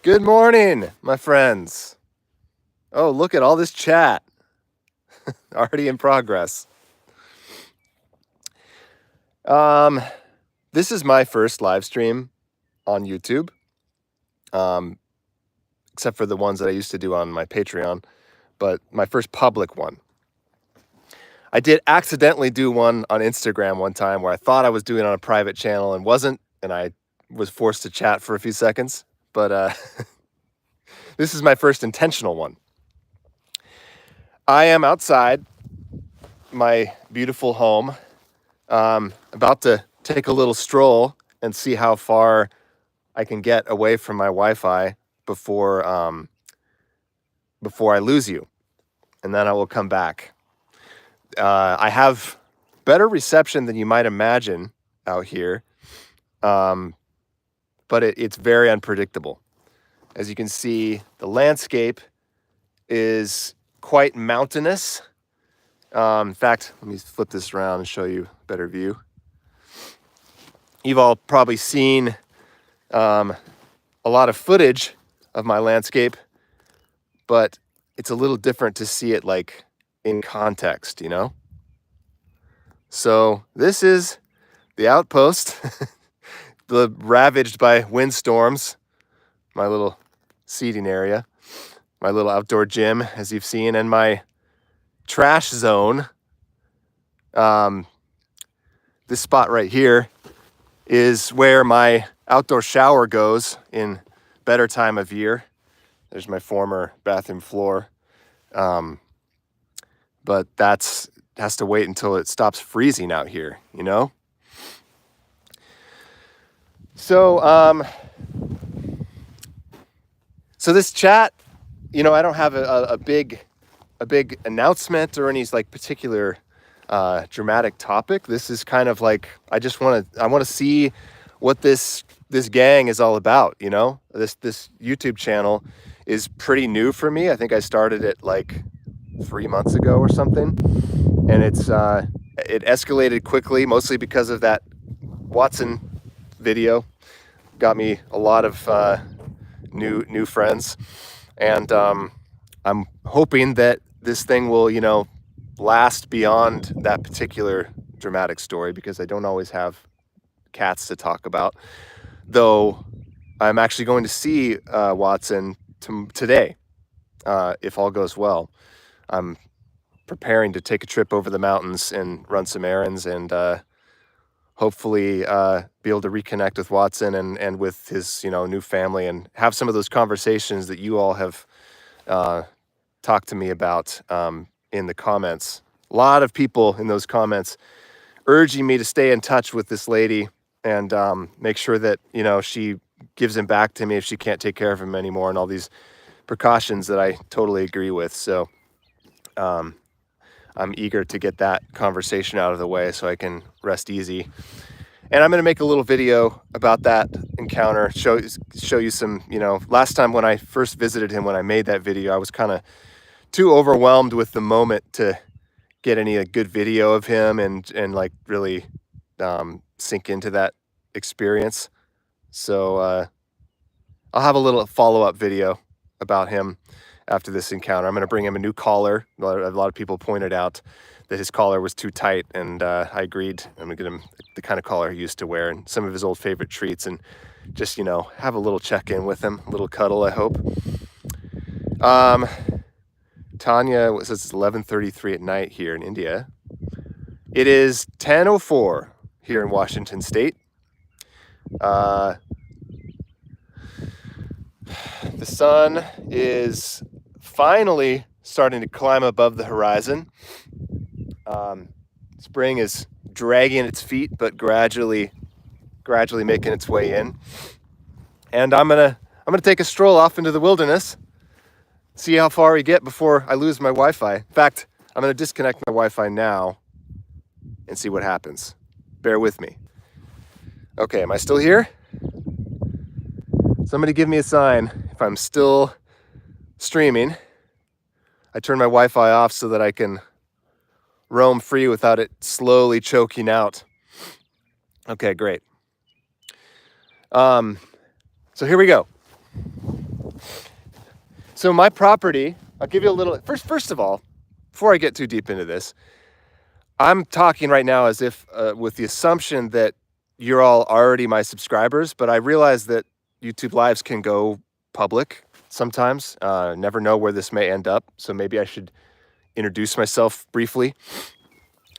Good morning, my friends. Oh, look at all this chat already in progress. This is my first live stream on YouTube, except for the ones that I used to do on my Patreon, but my first public one. I did accidentally do one on Instagram one time where I thought I was doing it on a private channel and wasn't, and I was forced to chat for a few seconds, but this is my first intentional one. I am outside my beautiful home, about to take a little stroll and see how far I can get away from my Wi-Fi before I lose you, and then I will come back. I have better reception than you might imagine out here, but it's very unpredictable. As you can see, the landscape is quite mountainous. In fact, let me flip this around and show you a better view. You've all probably seen a lot of footage of my landscape, but it's a little different to see it like in context, you know? So this is the Outpost, ravaged by windstorms, my little seating area, my little outdoor gym, as you've seen, and my trash zone. This spot right here is where my outdoor shower goes in better time of year. There's my former bathroom floor. But has to wait until it stops freezing out here, you know? So this chat, you know, I don't have a big announcement or any like particular dramatic topic. This is kind of like I want to see what this gang is all about, you know? This YouTube channel is pretty new for me. I think I started it like 3 months ago or something, and it escalated quickly, mostly because of that Watson video. Got me a lot of new friends, and I'm hoping that this thing will, you know, last beyond that particular dramatic story, because I don't always have cats to talk about. Though I'm actually going to see Watson today, if all goes well. I'm preparing to take a trip over the mountains and run some errands, and hopefully be able to reconnect with Watson and with his, you know, new family, and have some of those conversations that you all have talked to me about in the comments. A lot of people in those comments urging me to stay in touch with this lady and make sure that, you know, she gives him back to me if she can't take care of him anymore, and all these precautions that I totally agree with. So I'm eager to get that conversation out of the way so I can rest easy. And I'm going to make a little video about that encounter, show you some, you know, last time when I first visited him, when I made that video, I was kind of too overwhelmed with the moment to get any good video of him and like really sink into that experience. So I'll have a little follow-up video about him after this encounter. I'm going to bring him a new collar. A lot of people pointed out that his collar was too tight, and I agreed. I'm going to get him the kind of collar he used to wear and some of his old favorite treats, and just, you know, have a little check-in with him, a little cuddle, I hope. Tanya says it's 11:33 at night here in India. It is 10:04 here in Washington State. The sun is finally starting to climb above the horizon. Spring is dragging its feet, but gradually making its way in. And I'm gonna take a stroll off into the wilderness, see how far we get before I lose my Wi-Fi. In fact, I'm gonna disconnect my Wi-Fi now and see what happens. Bear with me. Okay, am I still here? Somebody give me a sign if I'm still streaming. I turn my Wi-Fi off so that I can roam free without it slowly choking out. Okay, great. So here we go. So my property, I'll give you a little, first of all, before I get too deep into this, I'm talking right now as if with the assumption that you're all already my subscribers, but I realize that YouTube Lives can go public sometimes. Never know where this may end up. So maybe I should introduce myself briefly.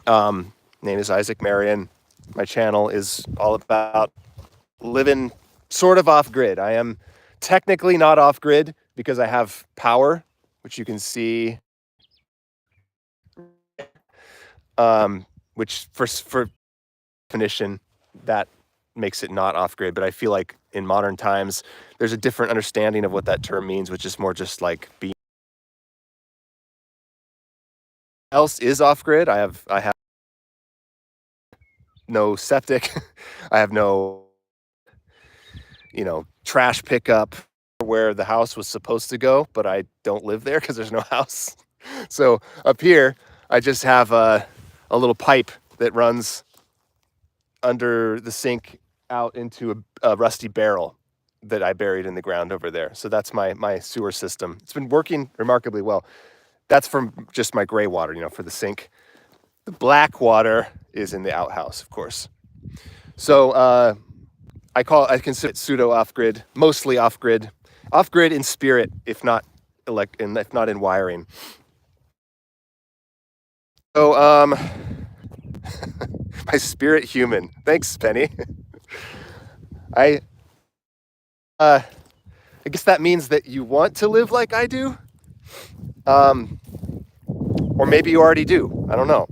Name is Isaac Marion. My channel is all about living sort of off grid. I am technically not off grid because I have power, which you can see, which for definition, that makes it not off grid. But I feel like in modern times, there's a different understanding of what that term means, which is more just like being else is off grid. I have no septic. I have no, trash pickup where the house was supposed to go, but I don't live there because there's no house. So up here, I just have a little pipe that runs under the sink out into a rusty barrel that I buried in the ground over there. So that's my sewer system. It's been working remarkably well. That's from just my gray water, for the sink. The black water is in the outhouse, of course. So I consider it pseudo off-grid, mostly off-grid in spirit, if not in wiring. So my spirit human. Thanks, Penny. I guess that means that you want to live like I do. Or maybe you already do. I don't know.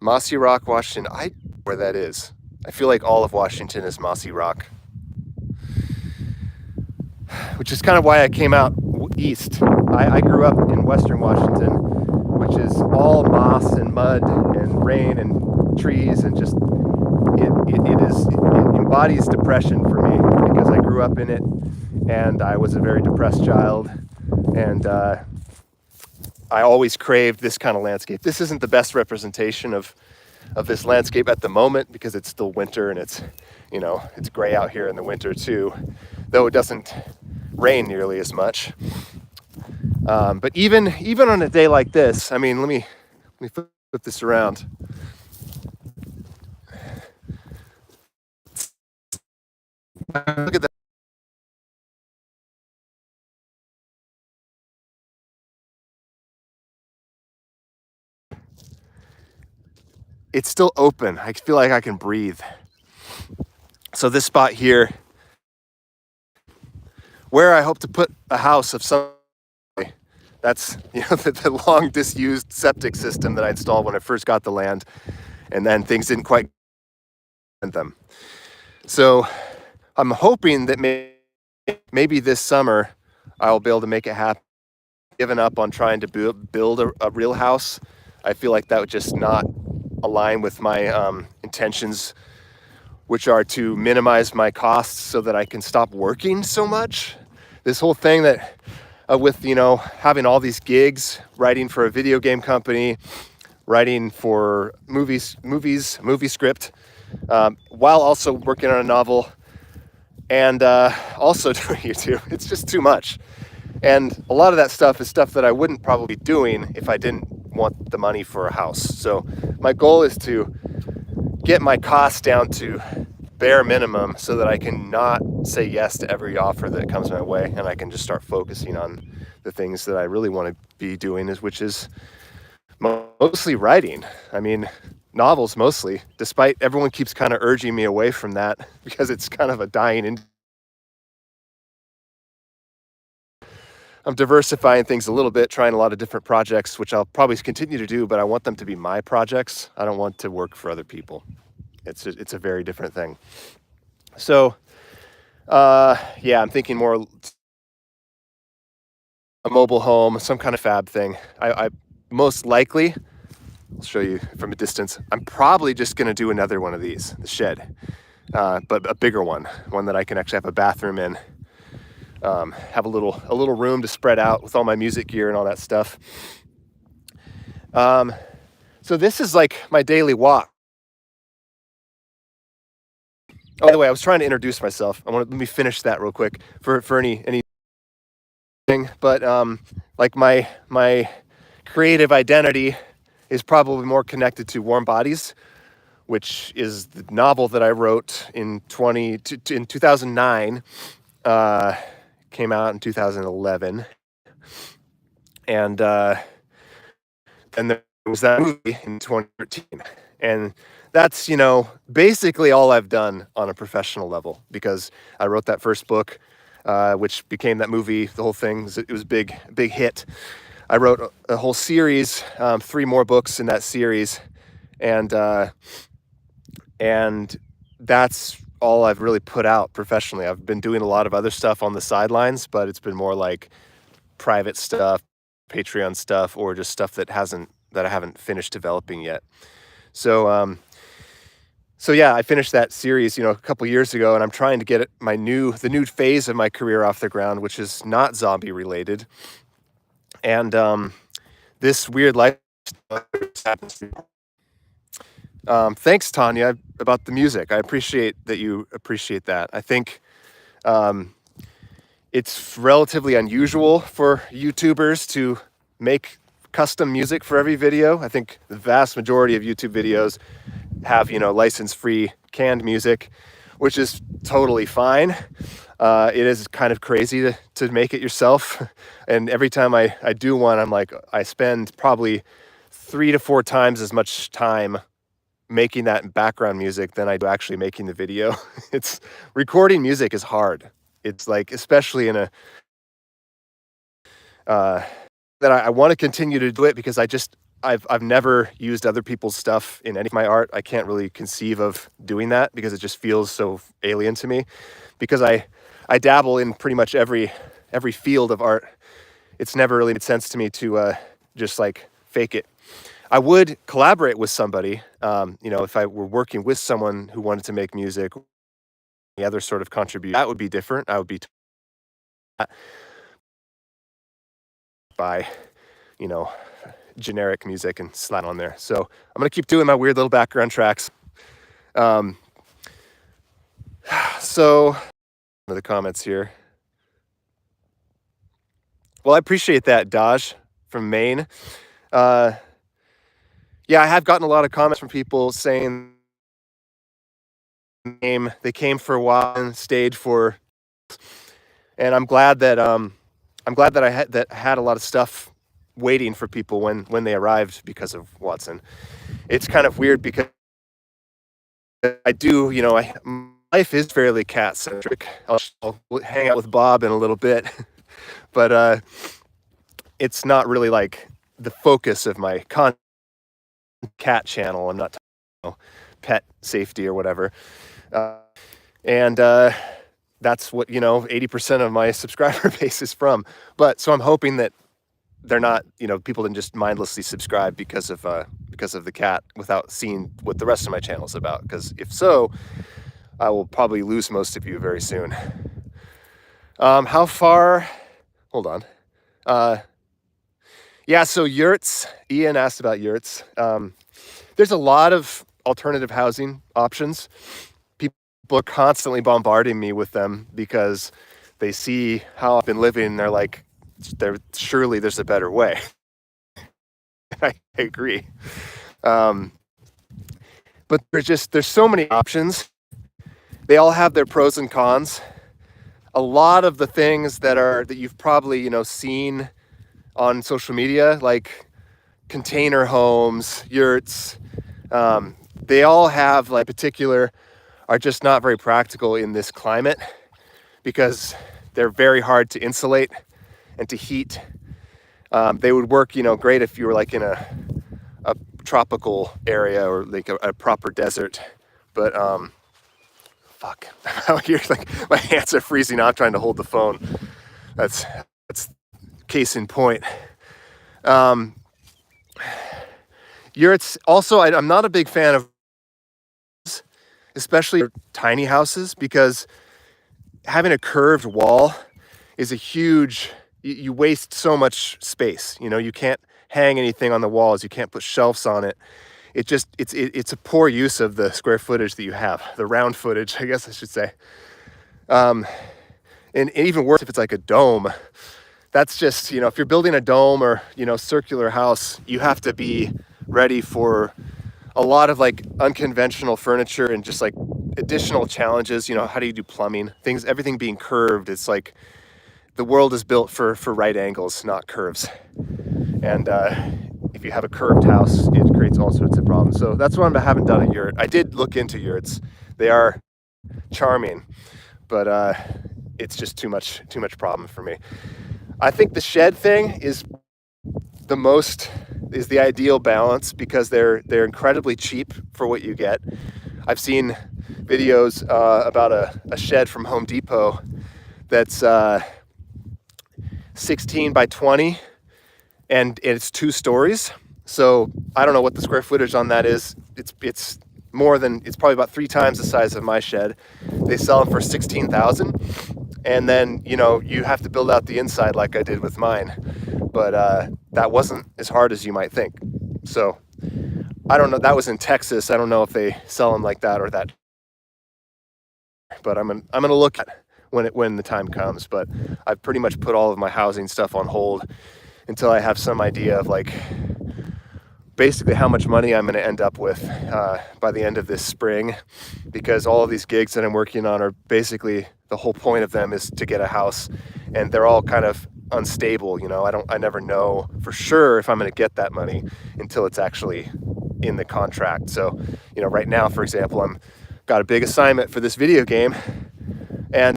Mossy Rock, Washington. I know where that is. I feel like all of Washington is Mossy Rock, which is kind of why I came out east. I grew up in Western Washington, which is all moss and mud and rain and trees, and just it embodies depression for me because I grew up in it and I was a very depressed child, and I always craved this kind of landscape. This isn't the best representation of this landscape at the moment because it's still winter and it's gray out here in the winter too, though it doesn't rain nearly as much. But even on a day like this, I mean, let me flip this around. Look at that. It's still open. I feel like I can breathe. So this spot here, where I hope to put a house of some, that's the long disused septic system that I installed when I first got the land, and then things didn't quite get them. So I'm hoping that maybe this summer I'll be able to make it happen. Given up on trying to build a real house. I feel like that would just not align with my intentions, which are to minimize my costs so that I can stop working so much. This whole thing that with having all these gigs, writing for a video game company, writing for movie script, while also working on a novel, and also doing YouTube. It's just too much. And a lot of that stuff is stuff that I wouldn't probably be doing if I didn't want the money for a house. So my goal is to get my costs down to bare minimum so that I can not say yes to every offer that comes my way, and I can just start focusing on the things that I really want to be doing, which is mostly writing. I mean, novels mostly, despite everyone keeps kind of urging me away from that because it's kind of a dying industry. I'm diversifying things a little bit, trying a lot of different projects, which I'll probably continue to do, but I want them to be my projects. I don't want to work for other people. It's a very different thing. So, I'm thinking more a mobile home, some kind of fab thing. I most likely, I'll show you from a distance, I'm probably just going to do another one of these, the shed, but a bigger one that I can actually have a bathroom in. Have a little room to spread out with all my music gear and all that stuff. So this is like my daily walk. Oh, by the way, I was trying to introduce myself. Let me finish that real quick for any thing. But like my creative identity is probably more connected to Warm Bodies, which is the novel that I wrote in 2009. Came out in 2011, and there was that movie in 2013, and that's basically all I've done on a professional level, because I wrote that first book, which became that movie. The whole thing it was a big hit. I wrote a whole series, 3 more books in that series, and that's all I've really put out professionally. I've been doing a lot of other stuff on the sidelines, but it's been more like private stuff, Patreon stuff, or just stuff that I haven't finished developing yet. So yeah, I finished that series, a couple years ago, and I'm trying to get the new phase of my career off the ground, which is not zombie related. And this weird life happens. Thanks, Tanya, about the music. I appreciate that you appreciate that. I think it's relatively unusual for YouTubers to make custom music for every video. I think the vast majority of YouTube videos have, license-free canned music, which is totally fine. It is kind of crazy to make it yourself. And every time I do one, I spend probably 3 to 4 times as much time making that background music than I do actually making the video. Recording music is hard. It's like, especially in that I want to continue to do it, because I've never used other people's stuff in any of my art. I can't really conceive of doing that because it just feels so alien to me, because I dabble in pretty much every field of art. It's never really made sense to me to just like fake it. I would collaborate with somebody, if I were working with someone who wanted to make music, the other sort of contribution, that would be different. I would be by, generic music and slap on there. So I'm going to keep doing my weird little background tracks. So the comments here. Well, I appreciate that, Daj from Maine. Yeah, I have gotten a lot of comments from people saying they came for a while and stayed for, and I'm glad that I had a lot of stuff waiting for people when they arrived because of Watson. It's kind of weird because I do, life is fairly cat centric. I'll hang out with Bob in a little bit, but it's not really like the focus of my cat channel. I'm not talking about pet safety or whatever. And that's what, 80% of my subscriber base is from. But so I'm hoping that they're not, people didn't just mindlessly subscribe because of the cat without seeing what the rest of my channel is about. Because if so, I will probably lose most of you very soon. How far? Hold on. Yeah, so yurts. Ian asked about yurts. There's a lot of alternative housing options. People are constantly bombarding me with them because they see how I've been living and they're like, surely there's a better way. I agree. But there's so many options. They all have their pros and cons. A lot of the things that you've probably, seen on social media, like container homes, yurts, they all have are just not very practical in this climate because they're very hard to insulate and to heat. They would work, great if you were like in a tropical area or like a proper desert. But fuck, out here, like my hands are freezing out trying to hold the phone. That's case in point. Yurts also, I'm not a big fan of, especially tiny houses, because having a curved wall is a huge, you waste so much space. You can't hang anything on the walls. You can't put shelves on it. it's a poor use of the square footage that you have, the round footage, I guess I should say. And even worse if it's like a dome. That's just, if you're building a dome or, circular house, you have to be ready for a lot of like unconventional furniture and just like additional challenges. How do you do plumbing? Everything being curved. It's like the world is built for right angles, not curves. And if you have a curved house, it creates all sorts of problems. So that's why I haven't done a yurt. I did look into yurts. They are charming, but it's just too much problem for me. I think the shed thing is the ideal balance because they're incredibly cheap for what you get. I've seen videos about a shed from Home Depot that's 16 by 20 and it's 2 stories. So I don't know what the square footage on that is. It's probably about 3 times the size of my shed. They sell them for $16,000, and then you have to build out the inside like I did with mine. But that wasn't as hard as you might think. So I don't know. That was in Texas. I don't know if they sell them like that or that. But I'm gonna look at when the time comes. But I've pretty much put all of my housing stuff on hold until I have some idea of like basically how much money I'm going to end up with by the end of this spring, because all of these gigs that I'm working on are basically, the whole point of them is to get a house, and they're all kind of unstable. I never know for sure if I'm going to get that money until it's actually in the contract. So right now, for example, I'm got a big assignment for this video game, and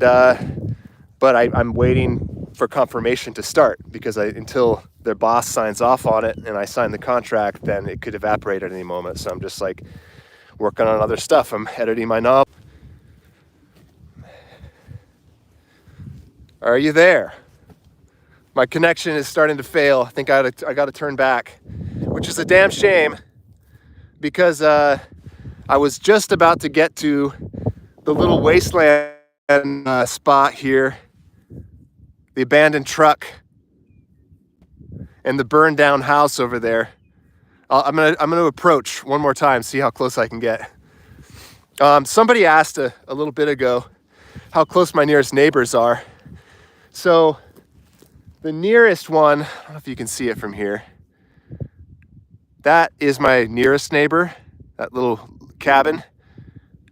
but I'm waiting for confirmation to start, because until their boss signs off on it and I sign the contract, then it could evaporate at any moment. So I'm just like working on other stuff. I'm editing my novel. Are you there? My connection is starting to fail. I think I got to turn back, which is a damn shame, because I was just about to get to the little wasteland spot here, the abandoned truck, and the burned down house over there. I'm gonna approach one more time, see how close I can get. Somebody asked a little bit ago how close my nearest neighbors are. So the nearest one, I don't know if you can see it from here, that is my nearest neighbor, that little cabin,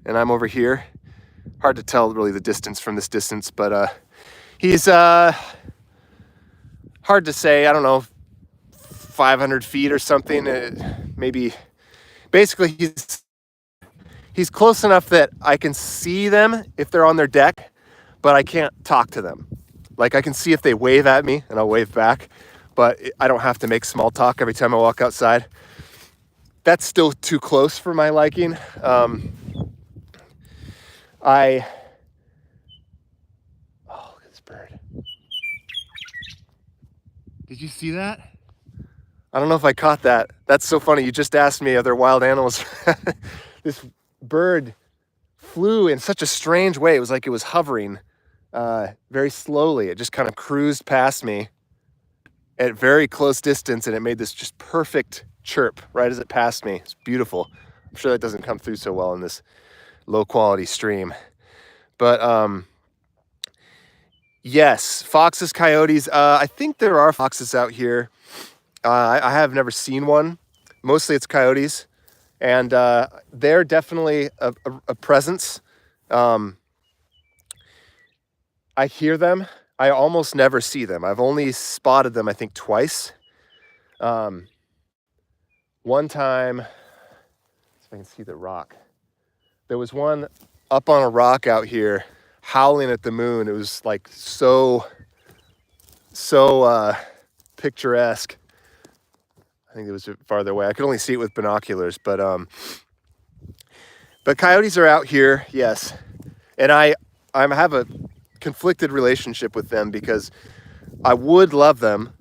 and I'm over here. Hard to tell really the distance from this distance, but he's hard to say. I don't know, 500 feet or something, maybe. Basically, he's close enough that I can see them if they're on their deck, but I can't talk to them. Like, I can see if they wave at me, and I'll wave back, but I don't have to make small talk every time I walk outside. That's still too close for my liking. Oh, look at this bird. Did you see that? I don't know if I caught that. That's so funny. You just asked me, are there wild animals? This bird flew in such a strange way. It was like it was hovering very slowly. It just kind of cruised past me at very close distance, and it made this just perfect chirp right as it passed me. It's beautiful. I'm sure that doesn't come through so well in this low quality stream. But yes, foxes, coyotes. I think there are foxes out here. I have never seen one. Mostly it's coyotes, and they're definitely a presence. I hear them. I almost never see them. I've only spotted them, I think, twice. One time, see if I can see the rock. There was one up on a rock out here howling at the moon. It was like so picturesque. I think it was farther away. I could only see it with binoculars, but coyotes are out here, yes. And I have a conflicted relationship with them, because I would love them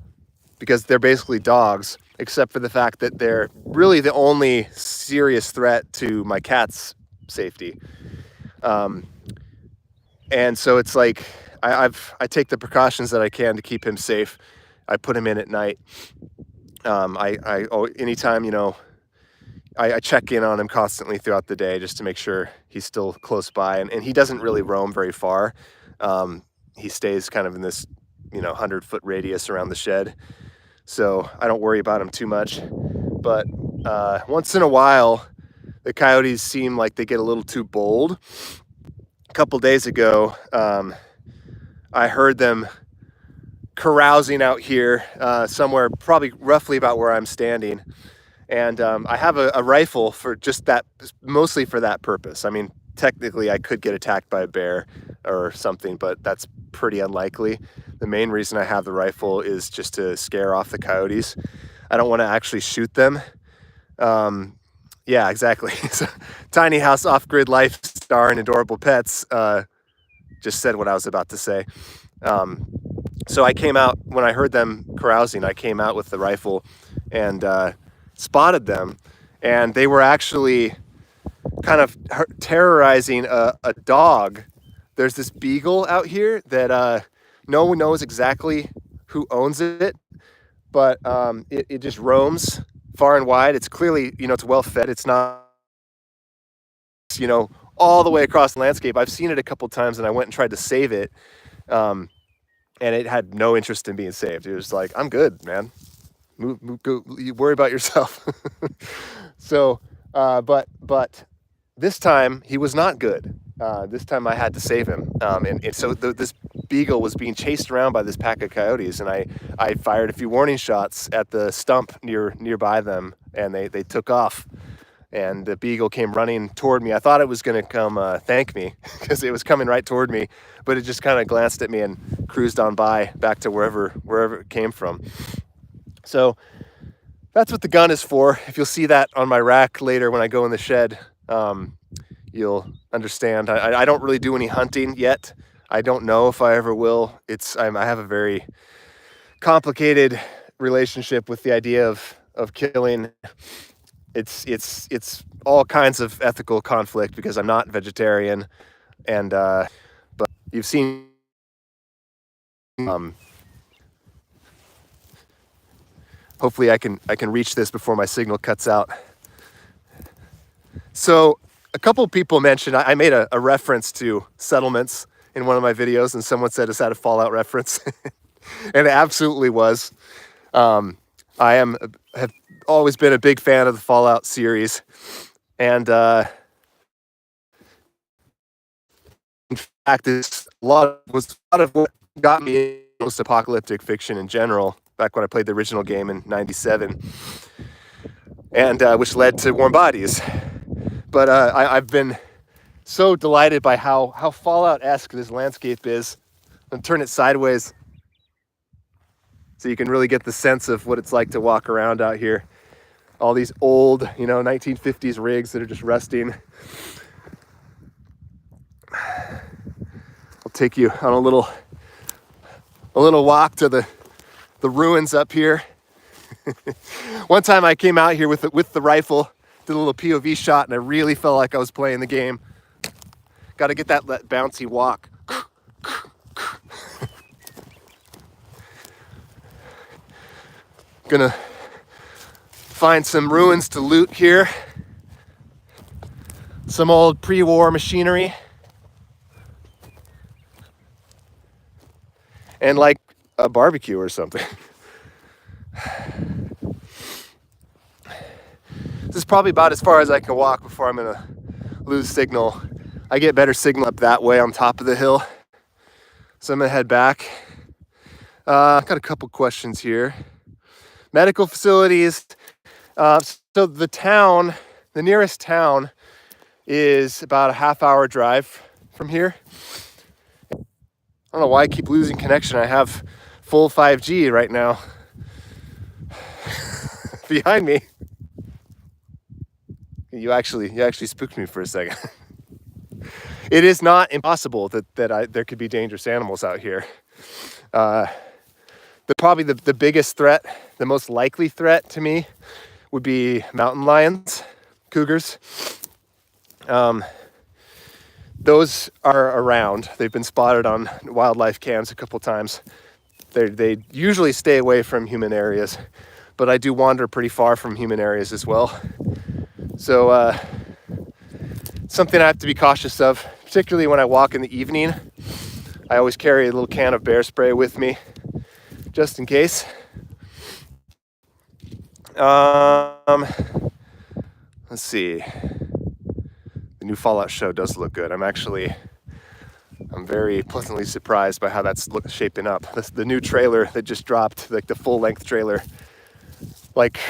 because they're basically dogs, except for the fact that they're really the only serious threat to my cat's safety. And so it's like I take the precautions that I can to keep him safe. I put him in at night. Anytime, I check in on him constantly throughout the day just to make sure he's still close by, and he doesn't really roam very far. He stays kind of in this 100-foot radius around the shed, so I don't worry about him too much. But once in a while, the coyotes seem like they get a little too bold. A couple days ago, I heard them carousing out here somewhere, probably roughly about where I'm standing. And I have a rifle for just that, mostly for that purpose. I mean, technically I could get attacked by a bear or something, but that's pretty unlikely. The main reason I have the rifle is just to scare off the coyotes. I don't want to actually shoot them. Yeah, exactly. So, Tiny House Off-Grid Life Star and Adorable Pets just said what I was about to say. So I came out, when I heard them carousing, I came out with the rifle and spotted them, and they were actually kind of terrorizing a dog. There's this beagle out here that no one knows exactly who owns it, but it just roams far and wide. It's clearly, it's well fed. It's not, all the way across the landscape. I've seen it a couple times, and I went and tried to save it, and it had no interest in being saved. It was like, I'm good, man. Move, go, you worry about yourself. So, but this time he was not good. This time I had to save him. And so this beagle was being chased around by this pack of coyotes, and I fired a few warning shots at the stump nearby them, and they took off. And the beagle came running toward me. I thought it was going to come thank me because it was coming right toward me, but it just kind of glanced at me and cruised on by back to wherever it came from. So that's what the gun is for. If you'll see that on my rack later when I go in the shed, you'll understand. I don't really do any hunting yet. I don't know if I ever will. I have a very complicated relationship with the idea of killing. It's all kinds of ethical conflict because I'm not vegetarian, and but you've seen hopefully I can reach this before my signal cuts out. So a couple people mentioned, I made a reference to settlements in one of my videos, and someone said, is that a Fallout reference? And it absolutely was. I have always been a big fan of the Fallout series, and in fact, it's a lot of what got me into post-apocalyptic fiction in general. Back when I played the original game in '97, and which led to Warm Bodies. But I've been so delighted by how Fallout-esque this landscape is. I'm gonna turn it sideways so you can really get the sense of what it's like to walk around out here. All these old, 1950s rigs that are just rusting. I'll take you on a little walk to the ruins up here. One time I came out here with the rifle, did a little POV shot, and I really felt like I was playing the game. Got to get that bouncy walk. Gonna find some ruins to loot here. Some old pre-war machinery. And like a barbecue or something. This is probably about as far as I can walk before I'm gonna lose signal. I get better signal up that way on top of the hill. So I'm gonna head back. I've got a couple questions here. Medical facilities. So the nearest town is about a half-hour drive from here. I don't know why I keep losing connection. I have full 5G right now. Behind me. You actually spooked me for a second. It is not impossible that there could be dangerous animals out here. Probably the biggest threat, the most likely threat to me would be mountain lions, cougars. Those are around. They've been spotted on wildlife cams a couple times. They usually stay away from human areas, but I do wander pretty far from human areas as well. So something I have to be cautious of, particularly when I walk in the evening. I always carry a little can of bear spray with me, just in case. Let's see. The new Fallout show does look good. I'm very pleasantly surprised by how that's shaping up. The new trailer that just dropped, like the full-length trailer, like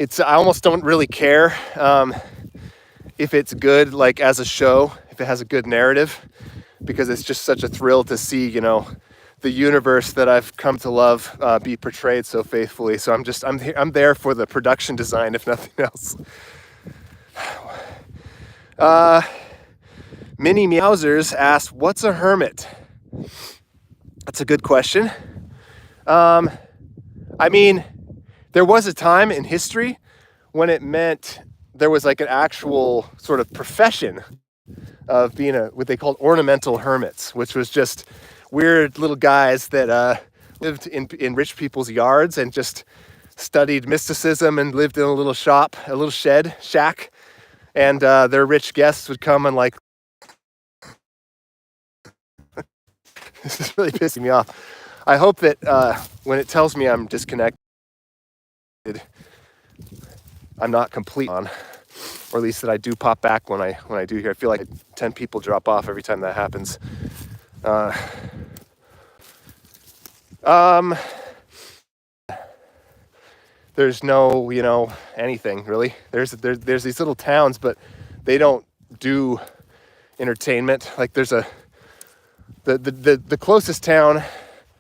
I almost don't really care if it's good, like as a show, if it has a good narrative, because it's just such a thrill to see, the universe that I've come to love be portrayed so faithfully. So I'm there for the production design, if nothing else. Minnie Meowsers asked, "What's a hermit?" That's a good question. I mean, there was a time in history when it meant there was like an actual sort of profession of being what they called ornamental hermits, which was just weird little guys that lived in rich people's yards and just studied mysticism and lived in a little shack, and their rich guests would come and like, this is really pissing me off. I hope that when it tells me I'm disconnected, I'm not complete on, or at least that I do pop back when I do here. I feel like 10 people drop off every time that happens. There's no, anything really. There's these little towns, but they don't do entertainment. Like there's the closest town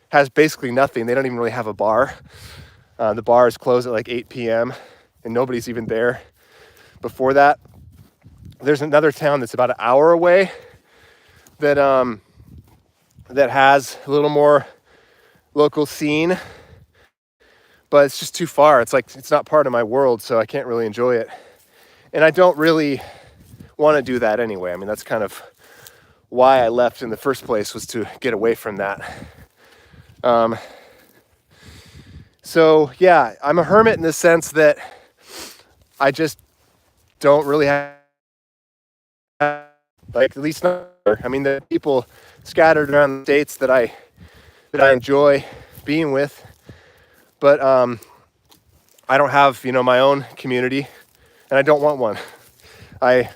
has basically nothing. They don't even really have a bar. The bars close at like 8 p.m. and nobody's even there before that. There's another town that's about an hour away that has a little more local scene, but it's just too far. It's not part of my world, so I can't really enjoy it. And I don't really want to do that anyway. I mean, that's kind of why I left in the first place, was to get away from that. So yeah, I'm a hermit in the sense that I just don't really have, like, at least not, I mean, the people scattered around the states that I enjoy being with, but I don't have, my own community, and I don't want one. I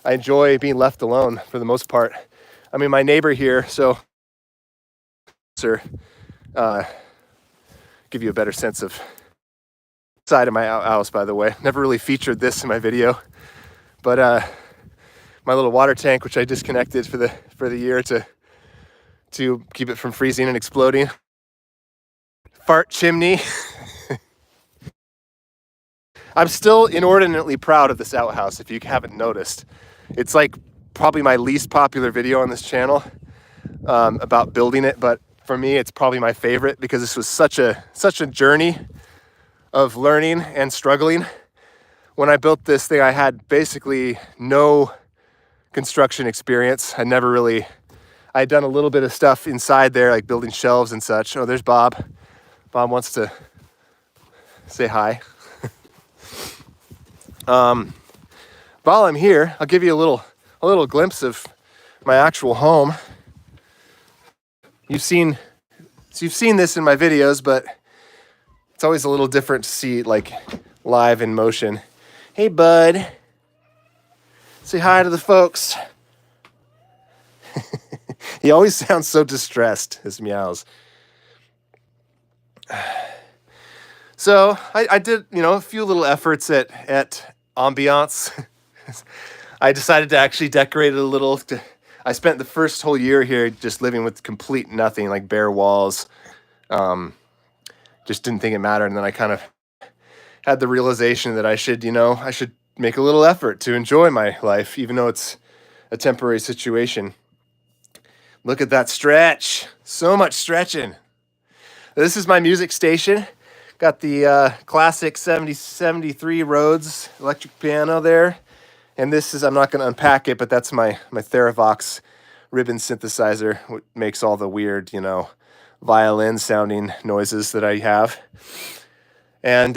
enjoy being left alone for the most part. I mean, my neighbor here, give you a better sense of side of my house, by the way. Never really featured this in my video, but my little water tank, which I disconnected for the year to keep it from freezing and exploding. Fart chimney. I'm still inordinately proud of this outhouse, if you haven't noticed. It's like probably my least popular video on this channel about building it, but for me it's probably my favorite, because this was such a journey of learning and struggling. When I built this thing, I had basically no construction experience. I had done a little bit of stuff inside there, like building shelves and such. Oh, there's Bob. Bob wants to say hi. While I'm here, I'll give you a little glimpse of my actual home. You've seen this in my videos, but it's always a little different to see it like live in motion. Hey, bud. Say hi to the folks. He always sounds so distressed, his meows. So I did, a few little efforts at ambiance. I decided to actually decorate it a little. I spent the first whole year here just living with complete nothing, like bare walls. Just didn't think it mattered. And then I kind of had the realization that I should make a little effort to enjoy my life, even though it's a temporary situation. Look at that stretch. So much stretching. This is my music station. Got the classic 73 Rhodes electric piano there. And this is, I'm not going to unpack it, but that's my Theravox ribbon synthesizer, which makes all the weird, violin sounding noises that I have. And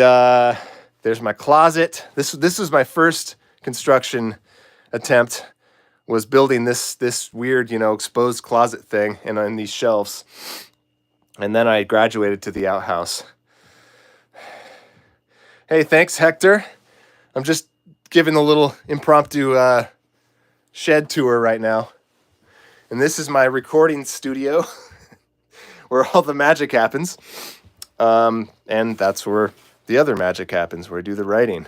There's my closet. This was my first construction attempt, was building this weird, exposed closet thing and these shelves. And then I graduated to the outhouse. Hey, thanks, Hector. I'm just giving a little impromptu shed tour right now. And this is my recording studio where all the magic happens. And that's where the other magic happens, where I do the writing.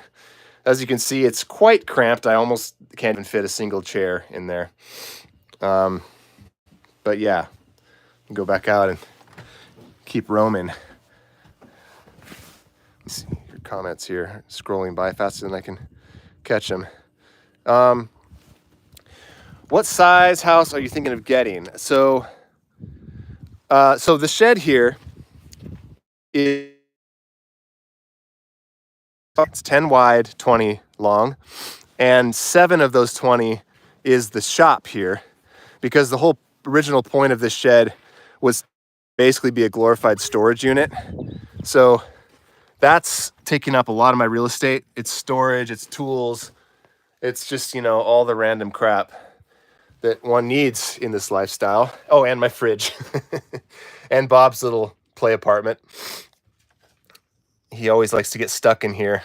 As you can see, it's quite cramped. I almost can't even fit a single chair in there. But yeah, go back out and keep roaming. Let's see your comments here. Scrolling by faster than I can catch them. What size house are you thinking of getting? So the shed here is it's 10 wide, 20 long, and 7 of those 20 is the shop here, because the whole original point of this shed was basically be a glorified storage unit. So that's taking up a lot of my real estate. It's storage, it's tools, it's just, all the random crap that one needs in this lifestyle. Oh, and my fridge and Bob's little play apartment. He always likes to get stuck in here,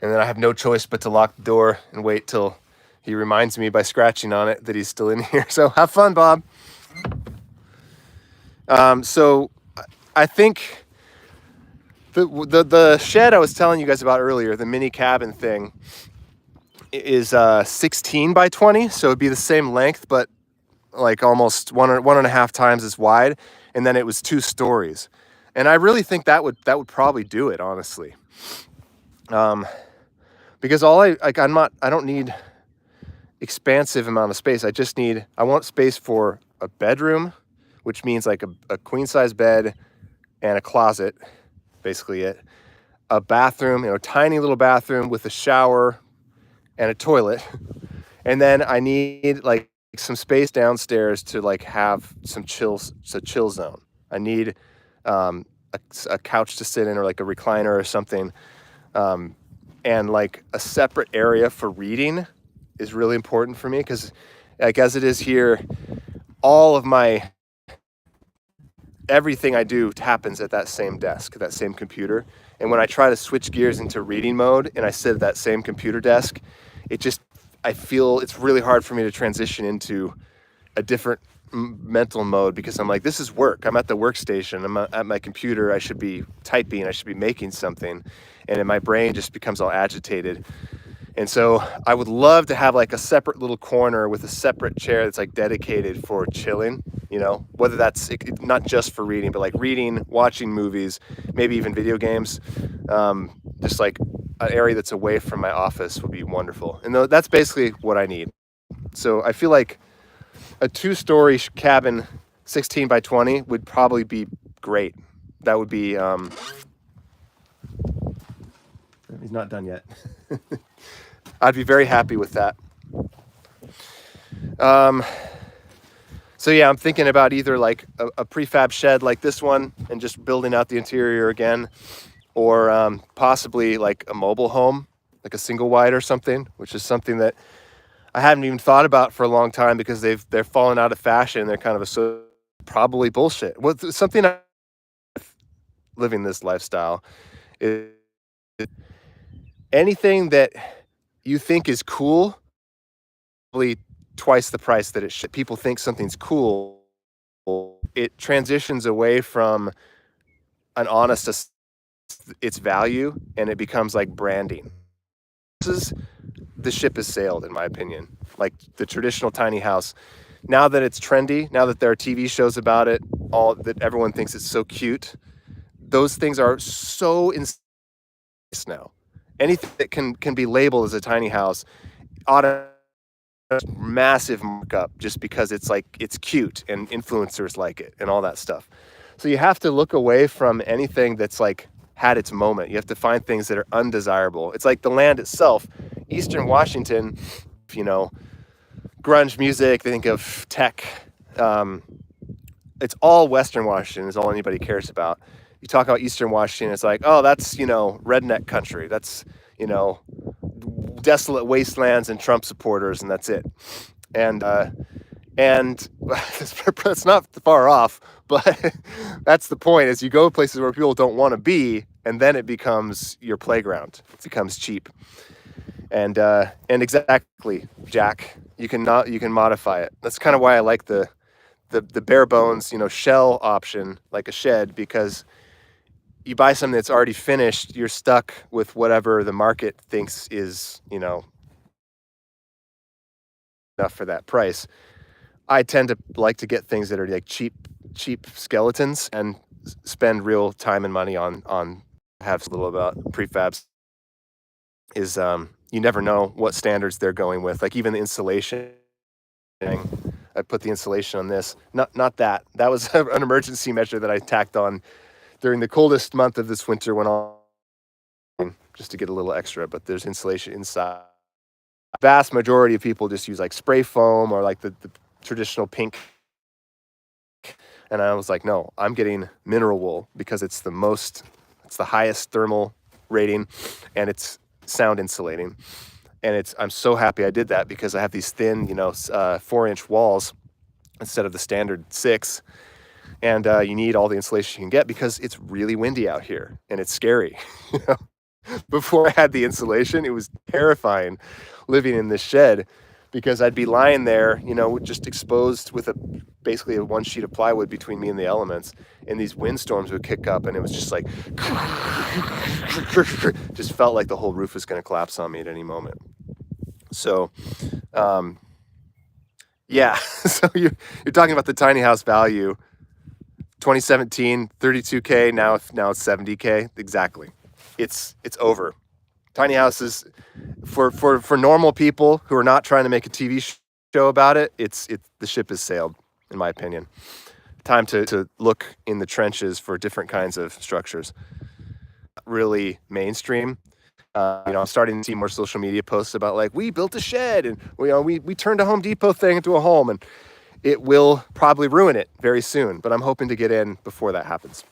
and then I have no choice but to lock the door and wait till he reminds me by scratching on it that he's still in here. So have fun, Bob. So I think the shed I was telling you guys about earlier, the mini cabin thing, is 16 by 20. So it'd be the same length, but like almost one and a half times as wide. And then it was 2 stories. And I really think that would probably do it, honestly. Because I don't need expansive amount of space. I want space for a bedroom, which means like a queen size bed and a closet, basically it. A bathroom, tiny little bathroom with a shower and a toilet. And then I need like some space downstairs to like have some chill zone. I need a couch to sit in, or like a recliner or something. And like a separate area for reading is really important for me, because like as it is here, all of my everything I do happens at that same desk, that same computer. And when I try to switch gears into reading mode and I sit at that same computer desk, I feel it's really hard for me to transition into a different mental mode, because I'm like, this is work. I'm at the workstation. I'm at my computer. I should be typing. I should be making something. And then my brain just becomes all agitated. And so I would love to have like a separate little corner with a separate chair that's like dedicated for chilling, whether that's not just for reading, but like reading, watching movies, maybe even video games. Just like an area that's away from my office would be wonderful. And that's basically what I need. So I feel like a 2-story cabin, 16 by 20 would probably be great. That would be, he's not done yet. I'd be very happy with that. So yeah, I'm thinking about either like a prefab shed like this one and just building out the interior again, or possibly like a mobile home, like a single wide or something, which is something that I haven't even thought about for a long time, because they're fallen out of fashion. They're kind of probably bullshit. Well, something living this lifestyle is anything that you think is cool, probably twice the price that it should. People think something's cool. It transitions away from an honest its value, and it becomes like branding. The ship has sailed, in my opinion. Like the traditional tiny house, now that it's trendy, now that there are TV shows about it, all that everyone thinks it's so cute, those things are so now. Anything that can be labeled as a tiny house, massive markup, just because it's like it's cute and influencers like it and all that stuff. So you have to look away from anything that's like had its moment. You have to find things that are undesirable. It's like the land itself, Eastern Washington, grunge music, they think of tech. It's all Western Washington is all anybody cares about. you talk about Eastern Washington, it's like, oh, that's, redneck country. That's, you know, desolate wastelands and Trump supporters, and that's it. And it's not far off, but that's the point. Is you go places where people don't want to be, and then it becomes your playground. It becomes cheap. And exactly, Jack, you can modify it. That's kind of why I like the bare bones, shell option, like a shed, because you buy something that's already finished, you're stuck with whatever the market thinks is, enough for that price. I tend to like to get things that are like cheap skeletons and spend real time and money on have a little about prefabs is you never know what standards they're going with. Like even the insulation thing. I put the insulation on this. Not that. That was an emergency measure that I tacked on during the coldest month of this winter when all just to get a little extra, but there's insulation inside. Vast majority of people just use like spray foam or like the traditional pink. And I was like, no, I'm getting mineral wool because it's the highest thermal rating and it's sound insulating. And I'm so happy I did that because I have these thin, 4-inch walls instead of the standard 6. And you need all the insulation you can get because it's really windy out here and it's scary. Before I had the insulation, it was terrifying living in this shed because I'd be lying there, just exposed with basically a one sheet of plywood between me and the elements, and these windstorms would kick up, and it was just like, just felt like the whole roof was going to collapse on me at any moment. So, yeah, so you're talking about the tiny house value. 2017, 32K, now it's 70K, exactly. It's over. Tiny houses for normal people who are not trying to make a TV show about it. The ship has sailed, in my opinion. Time to look in the trenches for different kinds of structures. Really mainstream. I'm starting to see more social media posts about like we built a shed and we turned a Home Depot thing into a home, and it will probably ruin it very soon. But I'm hoping to get in before that happens.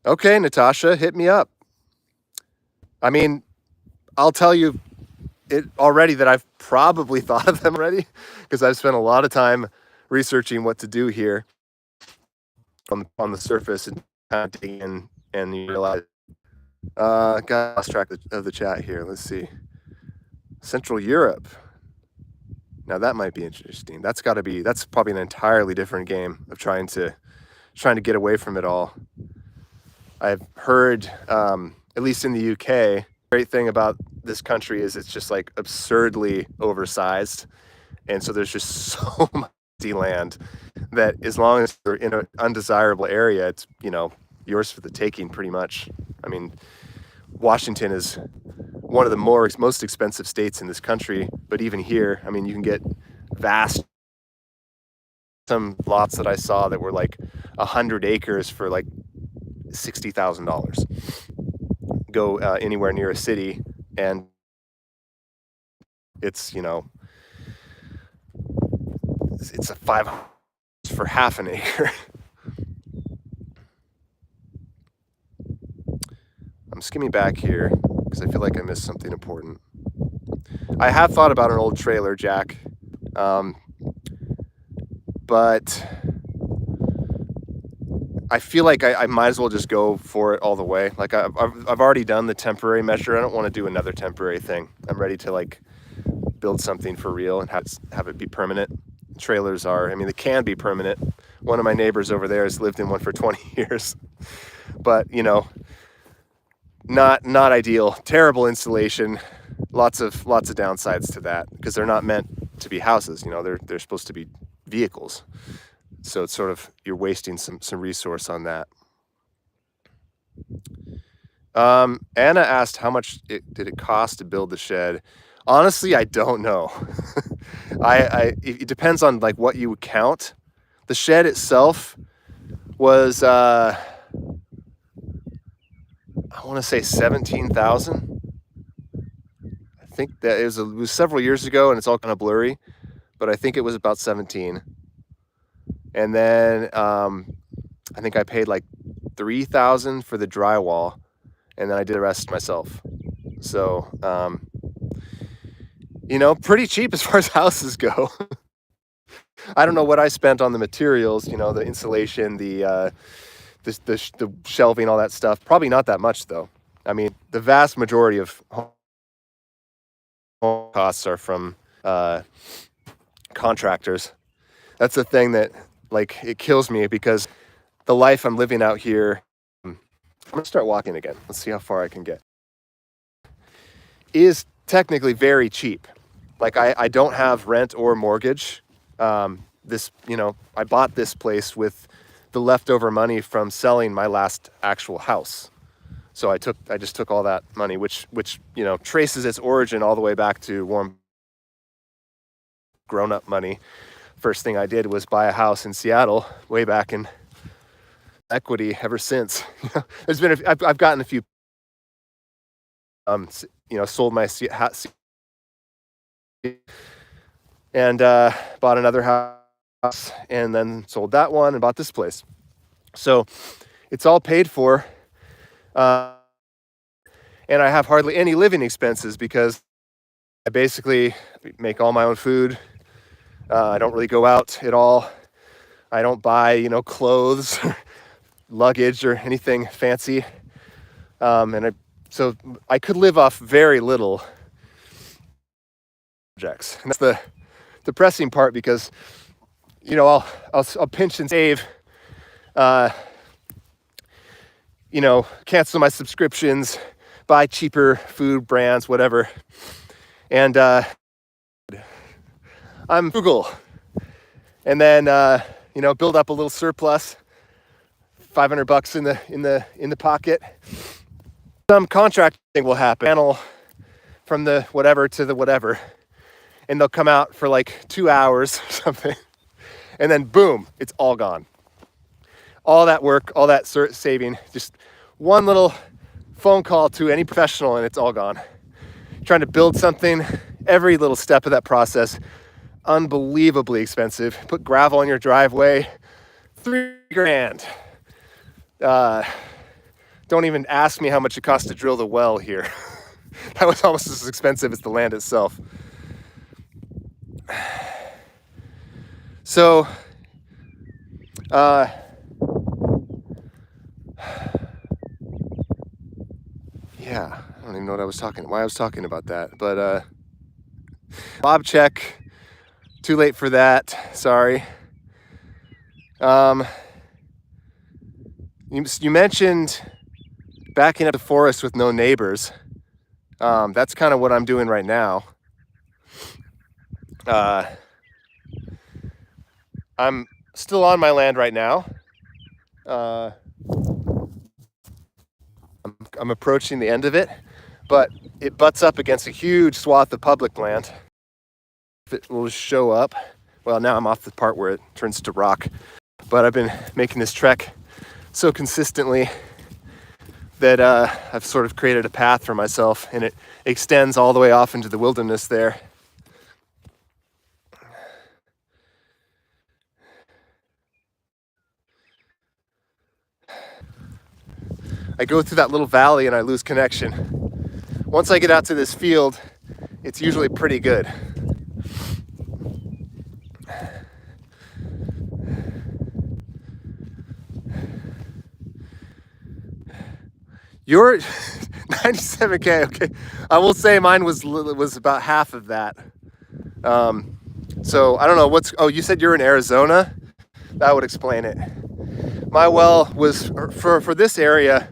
Okay, Natasha, hit me up. I mean, I'll tell you it already that I've probably thought of them already because I've spent a lot of time researching what to do here on the surface and kind of digging in, and you realize, lost track of the chat here. Let's see. Central Europe. Now that might be interesting. That's probably an entirely different game of trying to get away from it all. I've heard, at least in the UK, great thing about this country is it's just like absurdly oversized. And so there's just so much land that as long as you're in an undesirable area, it's, yours for the taking pretty much. I mean, Washington is one of the most expensive states in this country, but even here, I mean, you can get some lots that I saw that were like 100 acres for like $60,000. Go anywhere near a city, and it's it's a 5 for half an acre. I'm skimming back here because I feel like I missed something important. I have thought about an old trailer, Jack, but I feel like I might as well just go for it all the way. Like I've already done the temporary measure. I don't want to do another temporary thing. I'm ready to like build something for real and have it be permanent. Trailers they can be permanent. One of my neighbors over there has lived in one for 20 years, but not ideal. Terrible insulation. Lots of downsides to that because they're not meant to be houses. They're supposed to be vehicles. So it's sort of, you're wasting some resource on that. Anna asked how much did it cost to build the shed. Honestly, I don't know. It depends on like what you count. The shed itself was I want to say 17,000. I think that it was several years ago, and it's all kind of blurry, but I think it was about 17. And then I think I paid like $3,000 for the drywall, and then I did the rest myself. So pretty cheap as far as houses go. I don't know what I spent on the materials, the insulation, the shelving, all that stuff. Probably not that much though. I mean, the vast majority of home costs are from contractors. That's the thing that it kills me, because the life I'm living out here, I'm gonna start walking again. Let's see how far I can get. Is technically very cheap. I don't have rent or mortgage. I bought this place with the leftover money from selling my last actual house. So I just took all that money, which traces its origin all the way back to warm grown-up money. First thing I did was buy a house in Seattle way back in equity ever since. I've gotten a few sold my house and bought another house, and then sold that one and bought this place. So it's all paid for, and I have hardly any living expenses because I basically make all my own food. I don't really go out at all. I don't buy clothes or luggage or anything fancy, so I could live off very little projects. And that's the depressing part, because I'll pinch and save, cancel my subscriptions, buy cheaper food brands, whatever, and I'm frugal, and then build up a little surplus, $500 in the pocket. Some contracting will happen, panel from the whatever to the whatever, and they'll come out for like 2 hours or something, and then boom, it's all gone. All that work, all that saving, just one little phone call to any professional, and it's all gone. Trying to build something, every little step of that process, unbelievably expensive. Put gravel in your driveway, $3,000. Don't even ask me how much it costs to drill the well here. That was almost as expensive as the land itself. So, yeah, I don't even know why I was talking about that, but Bob check, too late for that, sorry. You mentioned backing up the forest with no neighbors. That's kind of what I'm doing right now. I'm still on my land right now. I'm approaching the end of it, but it butts up against a huge swath of public land. If it will show up. Well, now I'm off the part where it turns to rock, but I've been making this trek so consistently that I've sort of created a path for myself, and it extends all the way off into the wilderness there. I go through that little valley and I lose connection. Once I get out to this field, it's usually pretty good. Your 97K, okay. I will say mine was about half of that. So I don't know you said you're in Arizona? That would explain it. My well was, for this area,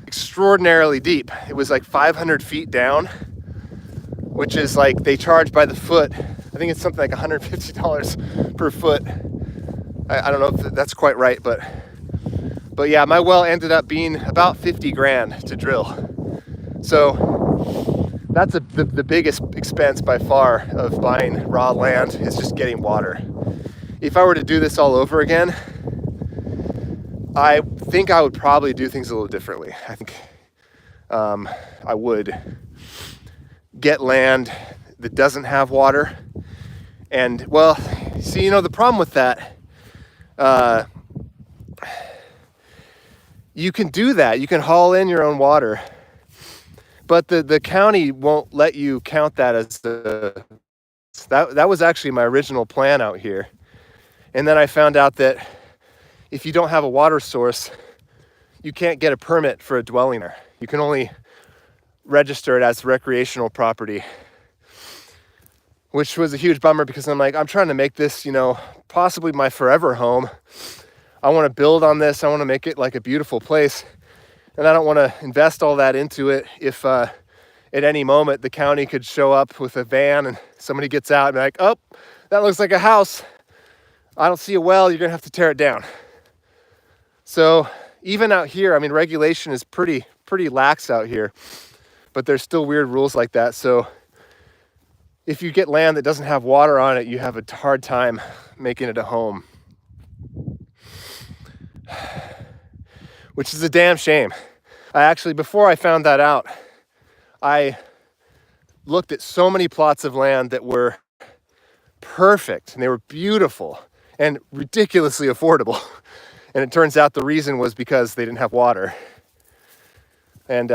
extraordinarily deep. It was like 500 feet down, which is like they charge by the foot. I think it's something like $150 per foot. I don't know if that's quite right, but yeah, my well ended up being about $50,000 to drill. So that's the biggest expense by far of buying raw land, is just getting water. If I were to do this all over again, I think I would probably do things a little differently. I think I would get land that doesn't have water. And well, see, the problem with that, You can do that. You can haul in your own water, but the county won't let you count that as that was actually my original plan out here. And then I found out that if you don't have a water source, you can't get a permit for a dwelling there. You can only register it as recreational property, which was a huge bummer because I'm like, I'm trying to make this, possibly my forever home. I want to build on this. I want to make it like a beautiful place. And I don't want to invest all that into it if at any moment the county could show up with a van and somebody gets out and be like, oh, that looks like a house. I don't see a well. You're going to have to tear it down. So even out here, I mean, regulation is pretty lax out here, but there's still weird rules like that. So if you get land that doesn't have water on it, you have a hard time making it a home, which is a damn shame. Before I found that out, I looked at so many plots of land that were perfect and they were beautiful and ridiculously affordable. And it turns out the reason was because they didn't have water. And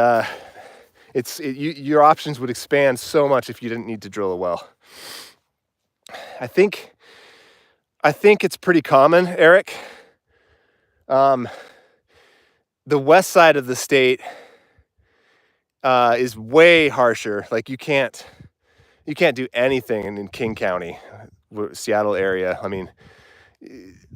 your options would expand so much if you didn't need to drill a well. I think it's pretty common, Eric. The west side of the state is way harsher. Like you can't do anything in King County, Seattle area. I mean,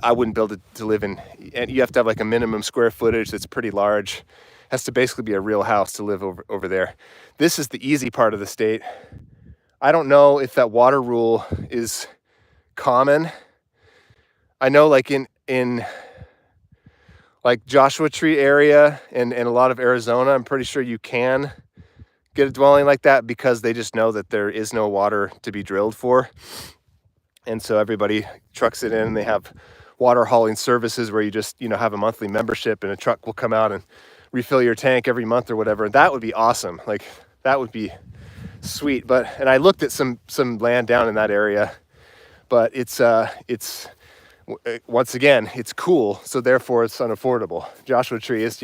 I wouldn't build it to live in, and you have to have like a minimum square footage that's pretty large. It has to basically be a real house to live over there. This is the easy part of the state. I don't know if that water rule is common. I know like in like Joshua Tree area and a lot of Arizona, I'm pretty sure you can get a dwelling like that because they just know that there is no water to be drilled for. And so everybody trucks it in and they have water hauling services where you just, have a monthly membership and a truck will come out and refill your tank every month or whatever. That would be awesome. Like that would be sweet. And I looked at some land down in that area, but it's once again, it's cool. So therefore it's unaffordable. Joshua Tree is,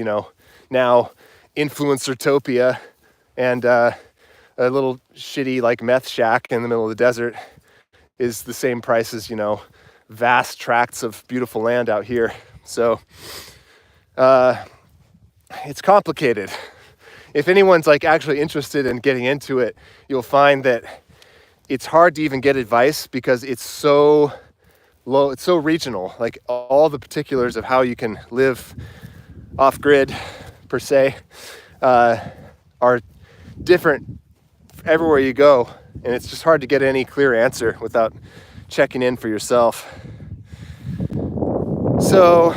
now influencertopia and a little shitty like meth shack in the middle of the desert is the same price as, vast tracts of beautiful land out here. So it's complicated. If anyone's like actually interested in getting into it, you'll find that it's hard to even get advice because it's so low, it's so regional. Like all the particulars of how you can live off grid per se are different everywhere you go. And it's just hard to get any clear answer without checking in for yourself. So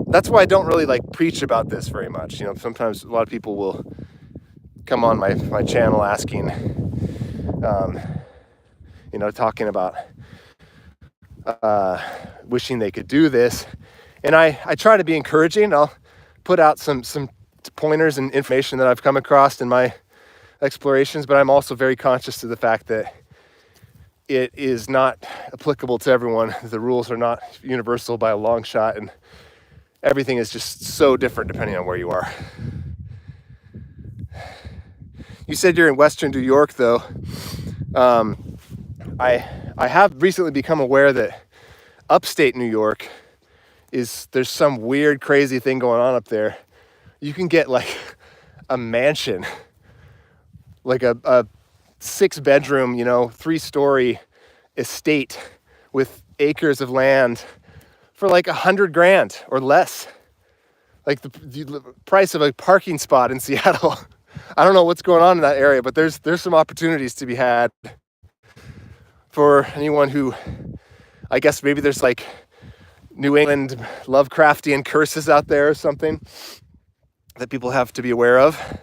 that's why I don't really like preach about this very much. Sometimes a lot of people will come on my channel asking, talking about wishing they could do this. And I try to be encouraging. I'll put out some pointers and information that I've come across in my explorations, but I'm also very conscious of the fact that it is not applicable to everyone. The rules are not universal by a long shot, and everything is just so different depending on where you are. You said you're in Western New York, though. I have recently become aware that upstate New York there's some weird, crazy thing going on up there. You can get like a mansion, like a 6-bedroom, 3-story estate with acres of land for like $100,000 or less. Like the price of a parking spot in Seattle. I don't know what's going on in that area, but there's some opportunities to be had for anyone who, I guess maybe there's like New England Lovecraftian curses out there or something that people have to be aware of.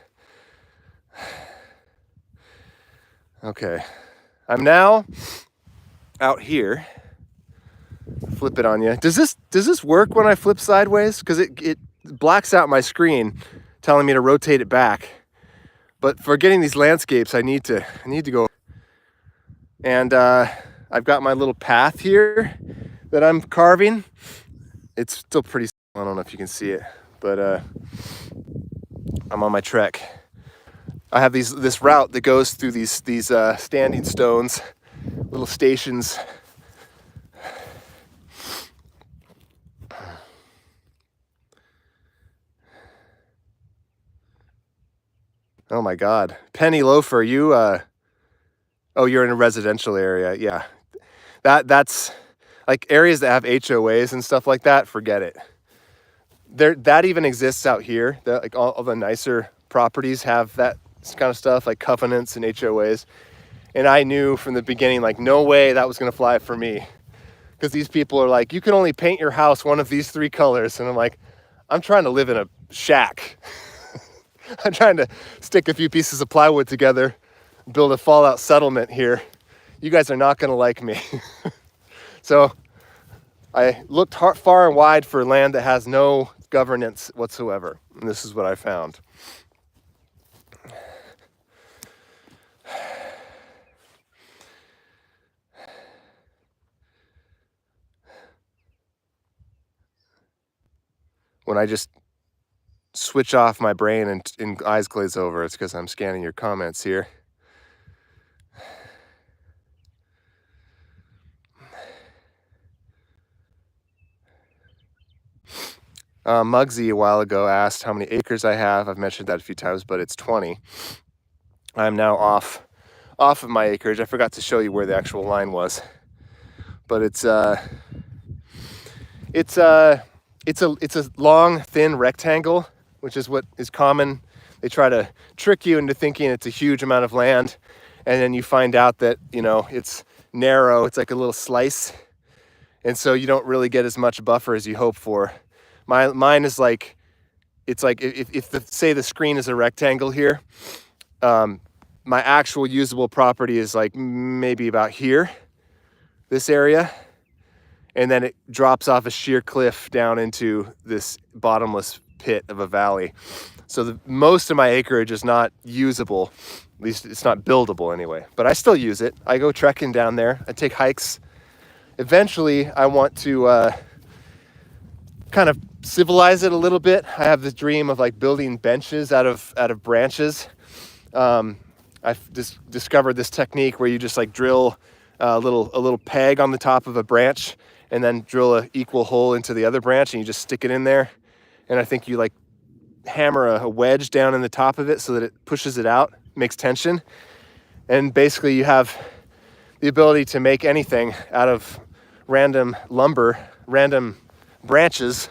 Okay, I'm now out here. Flip it on you. Does this work when I flip sideways? Because it blacks out my screen, telling me to rotate it back. But for getting these landscapes, I need to go. And I've got my little path here that I'm carving. it's still pretty, I don't know if you can see it, but I'm on my trek. I have this route that goes through these standing stones, little stations. Oh my God, Penny Loafer, you oh, you're in a residential area. Yeah, that's like areas that have HOAs and stuff like that. Forget it. That even exists out here. Like all the nicer properties have that kind of stuff, like covenants and HOAs. And I knew from the beginning, like, no way that was gonna fly for me, because these people are like, you can only paint your house one of these 3 colors, and I'm like, I'm trying to live in a shack. I'm trying to stick a few pieces of plywood together, build a fallout settlement here. You guys are not gonna like me. So I looked far and wide for land that has no governance whatsoever, and this is what I found. When I just switch off my brain and eyes glaze over, it's because I'm scanning your comments here. Muggsy a while ago asked how many acres I have. I've mentioned that a few times, but it's 20. I'm now off of my acreage. I forgot to show you where the actual line was, but it's a long, thin rectangle, which is what is common. They try to trick you into thinking it's a huge amount of land, and then you find out that, you know, it's narrow. It's like a little slice, and so you don't really get as much buffer as you hope for. Mine is like, it's like if say the screen is a rectangle here, my actual usable property is like maybe about here, this area, and then it drops off a sheer cliff down into this bottomless pit of a valley. So most of my acreage is not usable, at least it's not buildable anyway, but I still use it. I go trekking down there, I take hikes. Eventually I want to kind of civilize it a little bit. I have this dream of like building benches out of branches. I've discovered this technique where you just like drill a little peg on the top of a branch and then drill an equal hole into the other branch, and you just stick it in there. And I think you like hammer a wedge down in the top of it so that it pushes it out, makes tension. And basically you have the ability to make anything out of random lumber, random branches,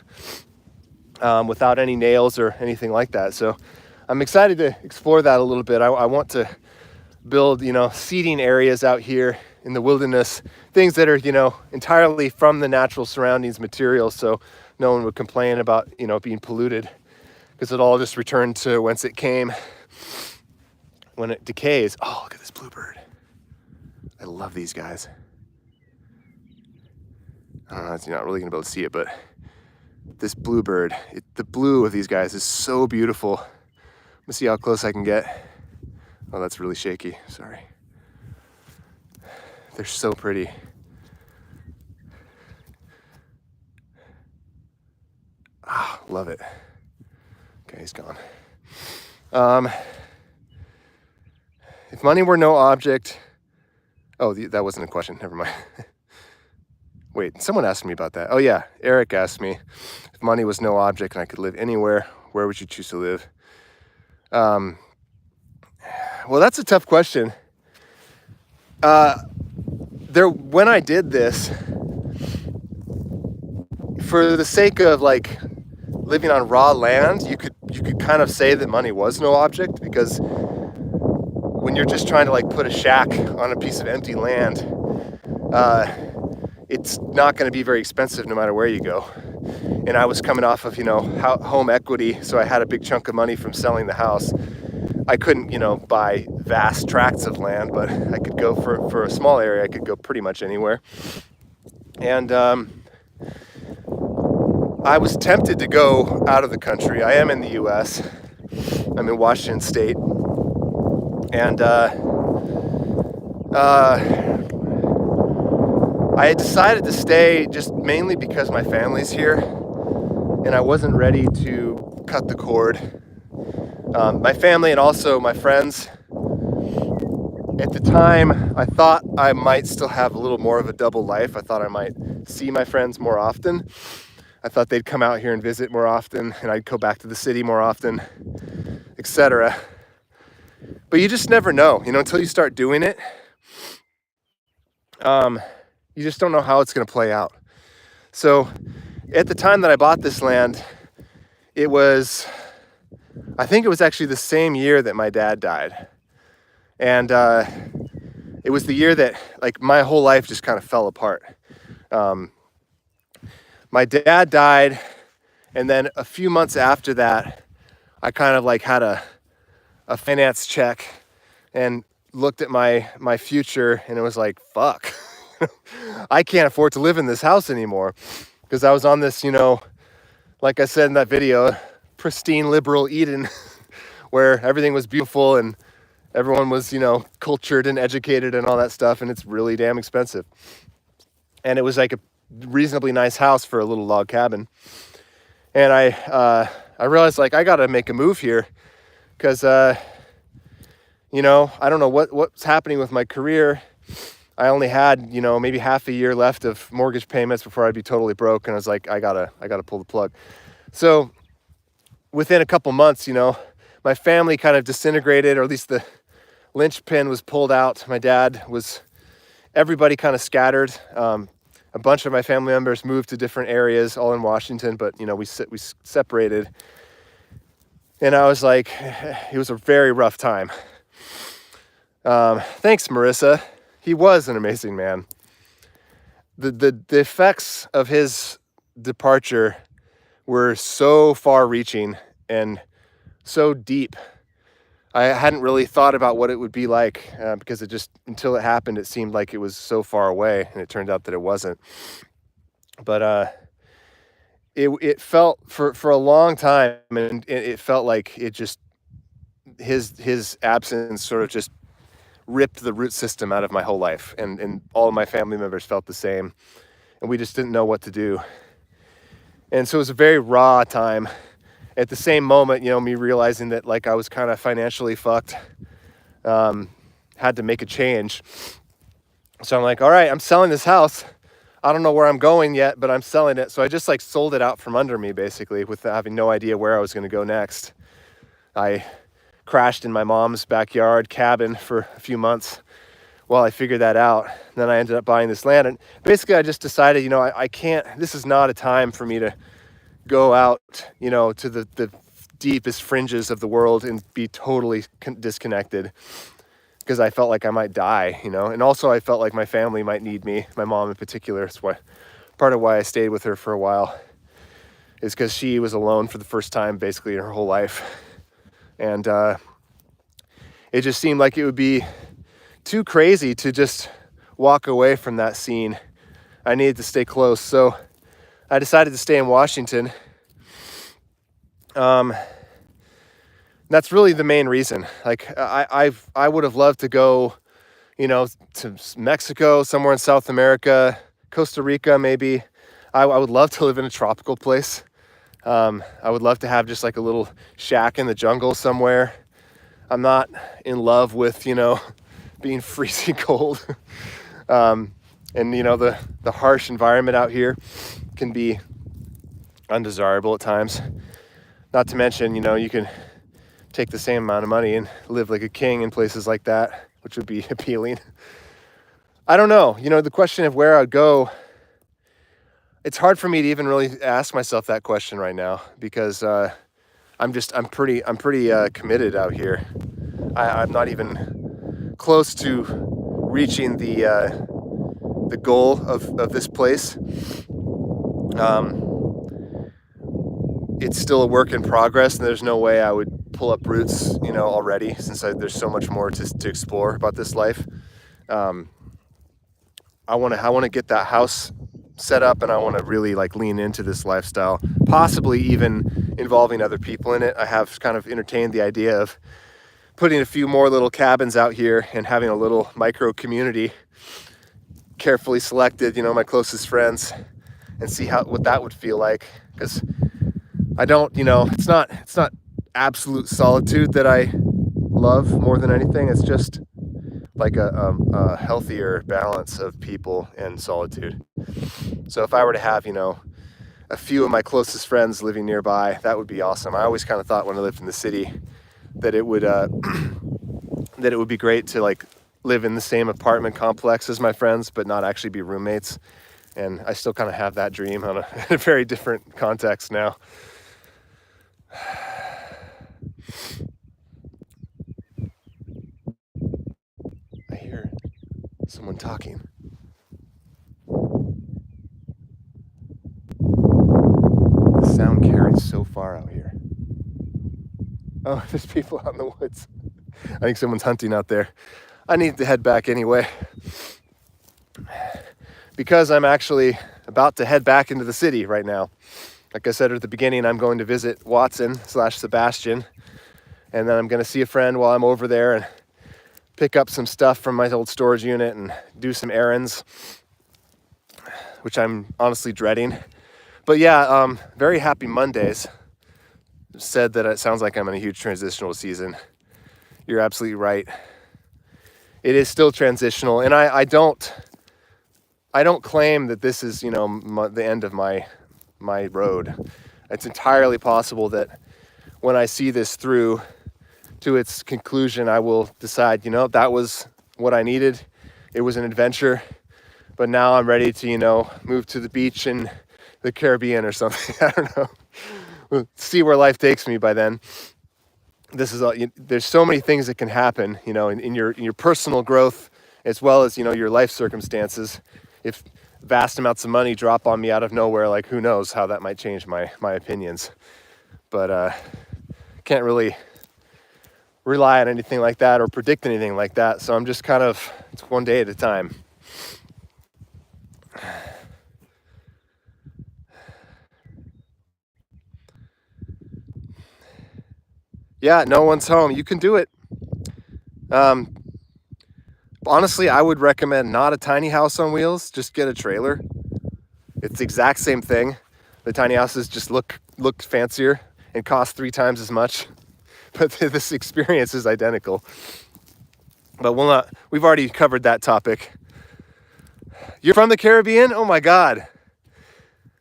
without any nails or anything like that. So I'm excited to explore that a little bit. I want to build, you know, seating areas out here in the wilderness, things that are, you know, entirely from the natural surroundings materials, so no one would complain about, you know, being polluted, because it all just returned to whence it came when it decays. Oh, look at this bluebird. I love these guys. I don't know, you're not really gonna be able to see it, but this bluebird, the blue of these guys is so beautiful. Let me see how close I can get. Oh, that's really shaky, sorry. They're so pretty. Ah, love it. Okay, he's gone. If money were no object, oh, that wasn't a question, never mind. Wait, someone asked me about that. Oh yeah, Eric asked me, if money was no object and I could live anywhere, where would you choose to live? Well, that's a tough question. When I did this, for the sake of like living on raw land, you could kind of say that money was no object, because when you're just trying to like put a shack on a piece of empty land, it's not going to be very expensive no matter where you go. And I was coming off of, you know, home equity, so I had a big chunk of money from selling the house. I couldn't, you know, buy vast tracts of land, but I could go for a small area. I could go pretty much anywhere. And I was tempted to go out of the country. I am in the U.S. I'm in Washington State. And I had decided to stay just mainly because my family's here, and I wasn't ready to cut the cord. My family and also my friends. At the time, I thought I might still have a little more of a double life. I thought I might see my friends more often. I thought they'd come out here and visit more often, and I'd go back to the city more often, etc. But you just never know, until you start doing it. You just don't know how it's going to play out. So at the time that I bought this land, I think it was actually the same year that my dad died. And it was the year that like my whole life just kind of fell apart. My dad died, and then a few months after that, I kind of like had a finance check and looked at my future, and it was like, fuck, I can't afford to live in this house anymore, because I was on this, like I said in that video, pristine liberal Eden where everything was beautiful and everyone was, cultured and educated and all that stuff, and it's really damn expensive. And it was like a reasonably nice house for a little log cabin. And I realized, like, I got to make a move here because, I don't know what's happening with my career. I only had, maybe half a year left of mortgage payments before I'd be totally broke. And I was like, I gotta pull the plug. So within a couple months, my family kind of disintegrated, or at least the linchpin was pulled out. Everybody kind of scattered. A bunch of my family members moved to different areas, all in Washington, but we separated. And I was like, it was a very rough time. Thanks, Marissa. He was an amazing man. The effects of his departure were so far-reaching and so deep. I hadn't really thought about what it would be like because until it happened, it seemed like it was so far away, and it turned out that it wasn't. But it felt for a long time, and it felt like his absence sort of just ripped the root system out of my whole life, and all of my family members felt the same, and we just didn't know what to do. And so it was a very raw time. At the same moment, me realizing that like I was kind of financially fucked, had to make a change. So I'm like, all right, I'm selling this house. I don't know where I'm going yet, but I'm selling it. So I just like sold it out from under me, basically, with having no idea where I was going to go next. I crashed in my mom's backyard cabin for a few months while I figured that out. And then I ended up buying this land. And basically I just decided, I can't, this is not a time for me to go out, to the deepest fringes of the world and be totally disconnected, because I felt like I might die, and also I felt like my family might need me, my mom in particular. It's part of why I stayed with her for a while, is because she was alone for the first time basically in her whole life. And it just seemed like it would be too crazy to just walk away from that scene. I needed to stay close. So I decided to stay in Washington. That's really the main reason. Like I would have loved to go, to Mexico, somewhere in South America, Costa Rica, maybe. I would love to live in a tropical place. I would love to have just like a little shack in the jungle somewhere. I'm not in love with, being freezing cold. And the harsh environment out here can be undesirable at times. Not to mention, you can take the same amount of money and live like a king in places like that, which would be appealing. I don't know. The question of where I'd go, it's hard for me to even really ask myself that question right now, because I'm pretty committed out here. I'm not even close to reaching the goal of this place. It's still a work in progress, and there's no way I would pull up roots, already, since there's so much more to explore about this life. I want to get that house set up, and I want to really like lean into this lifestyle, possibly even involving other people in it. I have kind of entertained the idea of putting a few more little cabins out here and having a little micro community carefully selected, my closest friends, and see what that would feel like. Because I don't, it's not absolute solitude that I love more than anything. It's just like a healthier balance of people and solitude. So if I were to have, a few of my closest friends living nearby, that would be awesome. I always kind of thought when I lived in the city that it would that it would be great to like live in the same apartment complex as my friends, but not actually be roommates. And I still kind of have that dream on a very different context now. I hear someone talking. The sound carries so far out here. Oh, there's people out in the woods. I think someone's hunting out there. I need to head back anyway, because I'm actually about to head back into the city right now. Like I said at the beginning, I'm going to visit Watson/Sebastian, and then I'm going to see a friend while I'm over there and pick up some stuff from my old storage unit and do some errands, which I'm honestly dreading. But yeah, very happy Mondays. Said that it sounds like I'm in a huge transitional season. You're absolutely right. It is still transitional, and I don't claim that this is the end of my road. It's entirely possible that when I see this through to its conclusion, I will decide that was what I needed. It was an adventure, but now I'm ready to move to the beach in the Caribbean or something. I don't know. We'll see where life takes me by then. This is there's so many things that can happen, in your personal growth, as well as your life circumstances. If vast amounts of money drop on me out of nowhere, like who knows how that might change my opinions. But can't really rely on anything like that or predict anything like that. So I'm just it's one day at a time. Yeah, no one's home. You can do it. Honestly, I would recommend not a tiny house on wheels. Just get a trailer. It's the exact same thing. The tiny houses just look fancier and cost 3 times as much, but this experience is identical. But we've already covered that topic. You're from the Caribbean? Oh my God.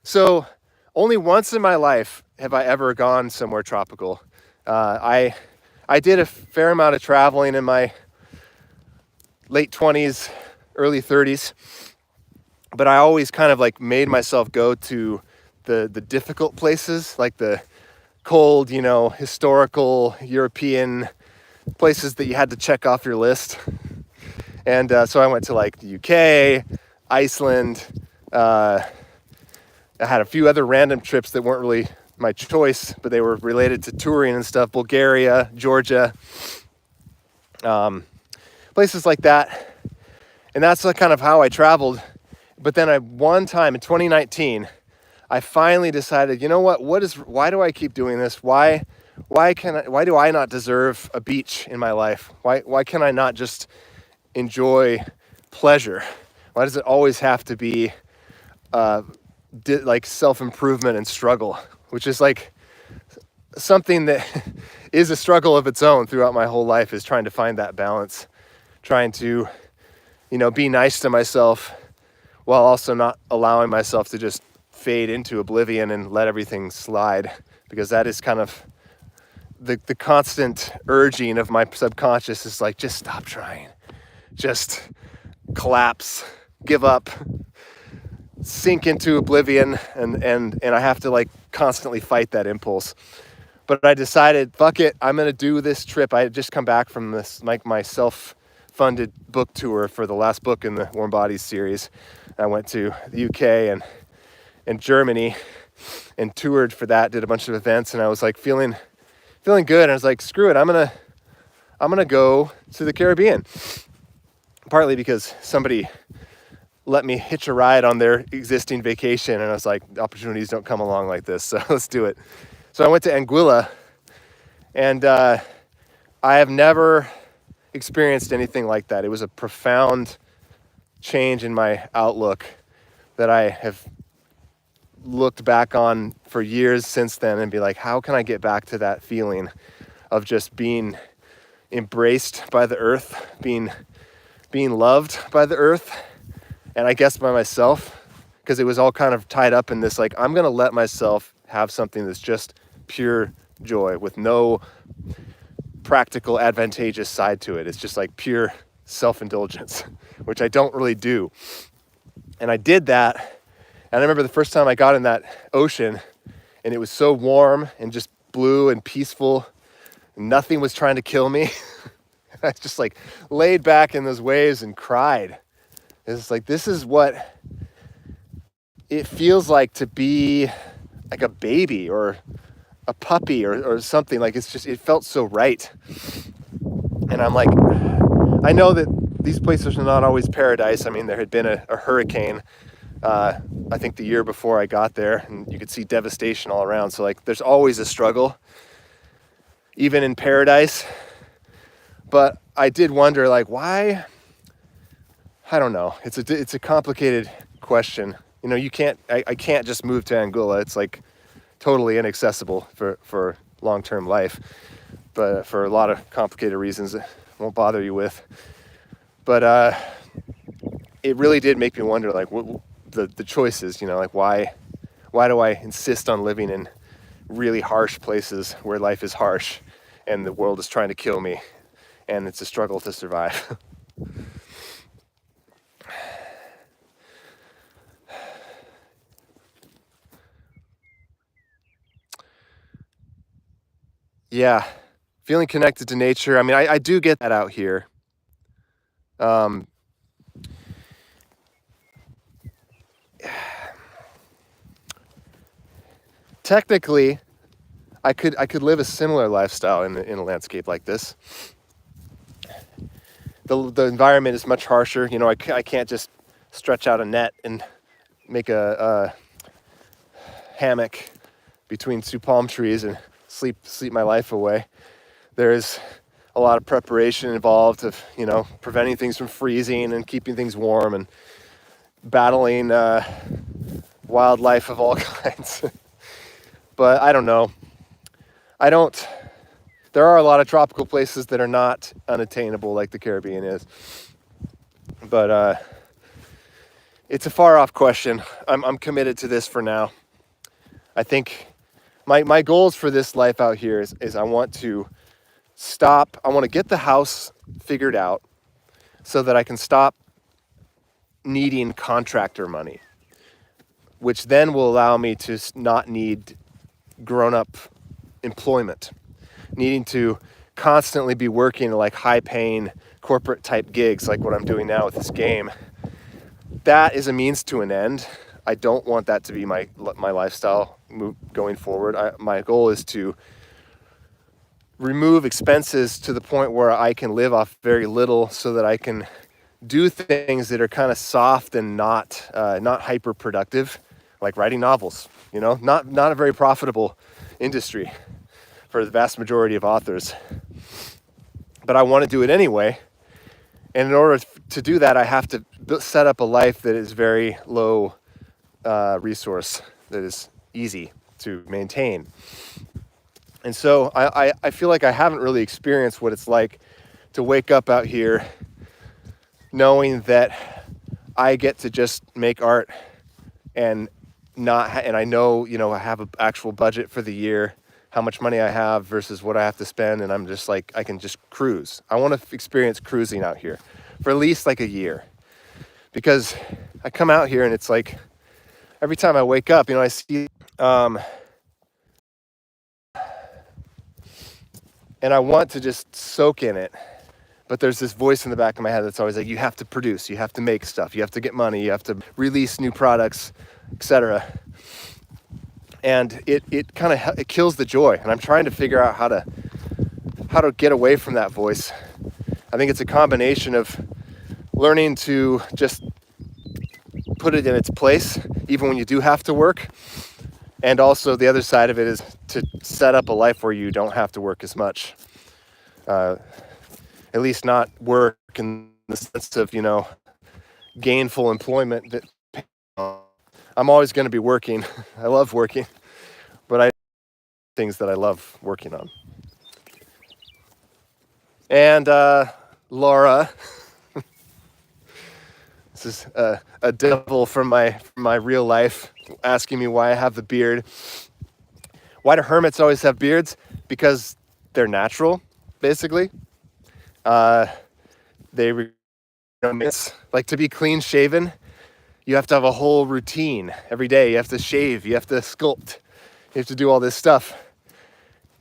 So only once in my life have I ever gone somewhere tropical. I did a fair amount of traveling in my late 20s, early 30s, but I always kind of like made myself go to the difficult places, like the cold, historical European places that you had to check off your list. And so I went to like the UK, Iceland. I had a few other random trips that weren't really my choice, but they were related to touring and stuff. Bulgaria, Georgia, places like that. And that's kind of how I traveled. But then one time in 2019, I finally decided, you know what? Why do I keep doing this? Why do I not deserve a beach in my life? Why can I not just enjoy pleasure? Why does it always have to be like self-improvement and struggle, which is like something that is a struggle of its own throughout my whole life, is trying to find that balance, trying to, be nice to myself while also not allowing myself to just fade into oblivion and let everything slide, because that is kind of the constant urging of my subconscious is like, just stop trying, just collapse, give up, sink into oblivion, and I have to like constantly fight that impulse. But I decided, fuck it, I'm gonna do this trip. I had just come back from this, like, my self-funded book tour for the last book in the Warm Bodies series. I went to the UK and Germany and toured for that, did a bunch of events, and I was like feeling good. And I was like, screw it, I'm gonna go to the Caribbean. Partly because somebody let me hitch a ride on their existing vacation, and I was like, opportunities don't come along like this, so let's do it. So I went to Anguilla, and I have never experienced anything like that. It was a profound change in my outlook that I have looked back on for years since then and be like, how can I get back to that feeling of just being embraced by the earth, being loved by the earth, and I guess by myself, because it was all kind of tied up in this, like, I'm gonna let myself have something that's just pure joy with no practical advantageous side to it. It's just like pure self-indulgence, which I don't really do. And I did that, and I remember the first time I got in that ocean, and it was so warm and just blue and peaceful, and nothing was trying to kill me. I just like laid back in those waves and cried. It's like, this is what it feels like to be like a baby or a puppy or something. Like, it's just, it felt so right. And I'm like, I know that these places are not always paradise. I mean, there had been a hurricane, I think the year before I got there, and you could see devastation all around. So like, there's always a struggle, even in paradise. But I did wonder, like, why? I don't know. It's a complicated question. You know, I can't just move to Anguilla. It's like totally inaccessible for long-term life, but for a lot of complicated reasons I won't bother you with. But it really did make me wonder, like, what the choices, you know, like, why do I insist on living in really harsh places where life is harsh and the world is trying to kill me and it's a struggle to survive? Yeah, feeling connected to nature. I mean, I do get that out here. Um, Technically, I could live a similar lifestyle in a landscape like this. The environment is much harsher. You know, I can't just stretch out a net and make a hammock between two palm trees and sleep my life away. There's a lot of preparation involved of, you know, preventing things from freezing and keeping things warm and battling wildlife of all kinds. But I don't know. There are a lot of tropical places that are not unattainable, like the Caribbean is. But it's a far off question. I'm committed to this for now. I think my goals for this life out here is I want to get the house figured out so that I can stop needing contractor money, which then will allow me to not need grown-up employment, needing to constantly be working like high-paying corporate type gigs like what I'm doing now with this game. That is a means to an end. I don't want that to be my lifestyle going forward. My goal is to remove expenses to the point where I can live off very little so that I can do things that are kind of soft and not hyper productive, like writing novels. You know, not a very profitable industry for the vast majority of authors. But I want to do it anyway. And in order to do that, I have to set up a life that is very low resource, that is easy to maintain. And so I feel like I haven't really experienced what it's like to wake up out here knowing that I get to just make art and I know, you know, I have an actual budget for the year, how much money I have versus what I have to spend, and I'm just like, I can just cruise. I want to experience cruising out here for at least like a year, because I come out here and it's like every time I wake up, you know, I see and I want to just soak in it. But there's this voice in the back of my head that's always like, you have to produce, you have to make stuff, you have to get money, you have to release new products, etc. And it kind of it kills the joy. And I'm trying to figure out how to get away from that voice. I think it's a combination of learning to just put it in its place, even when you do have to work. And also the other side of it is to set up a life where you don't have to work as much. At least not work in the sense of, you know, gainful employment that I'm always going to be working. I love working, but I things that I love working on. And Laura, this is a devil from my real life asking me why I have the beard. Why do hermits always have beards? Because they're natural, basically. It's like to be clean shaven, you have to have a whole routine every day. You have to shave, you have to sculpt, you have to do all this stuff.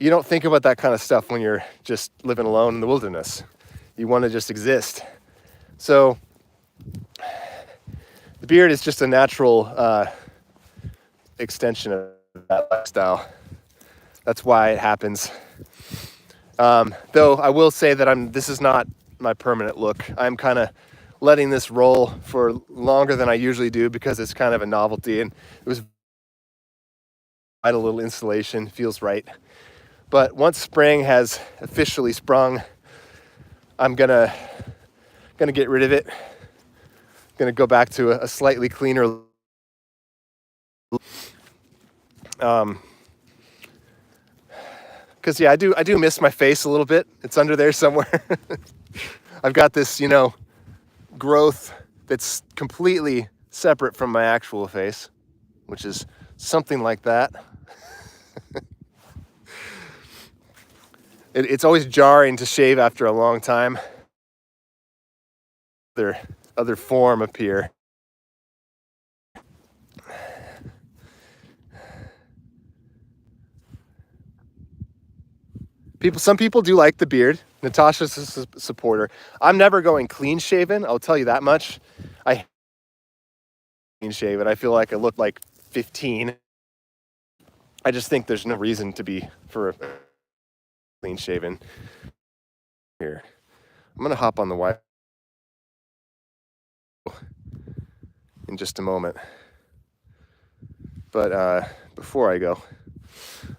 You don't think about that kind of stuff when you're just living alone in the wilderness. You want to just exist. So the beard is just a natural extension of that lifestyle. That's why it happens. Though I will say that this is not my permanent look. I'm kind of letting this roll for longer than I usually do because it's kind of a novelty, and it was a little insulation, feels right. But once spring has officially sprung, I'm gonna get rid of it. Gonna go back to a slightly cleaner. Because yeah, I do miss my face a little bit. It's under there somewhere. I've got this, growth that's completely separate from my actual face, which is something like that. It's always jarring to shave after a long time. Other form appear. Some people do like the beard. Natasha's a supporter. I'm never going clean shaven. I'll tell you that much. I clean shaven. I feel like I look like 15. I just think there's no reason to be for a clean shaven. Here, I'm gonna hop on the Wi-Fi in just a moment. But before I go,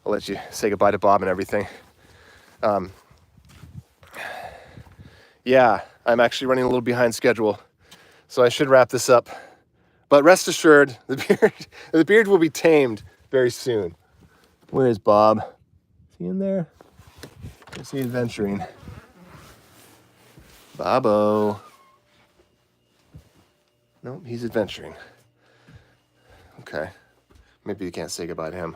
I'll let you say goodbye to Bob and everything. Yeah, I'm actually running a little behind schedule, so I should wrap this up. But rest assured, the beard will be tamed very soon. Where is Bob? Is he in there? Is he adventuring? Bobo. Nope, he's adventuring. Okay, maybe you can't say goodbye to him.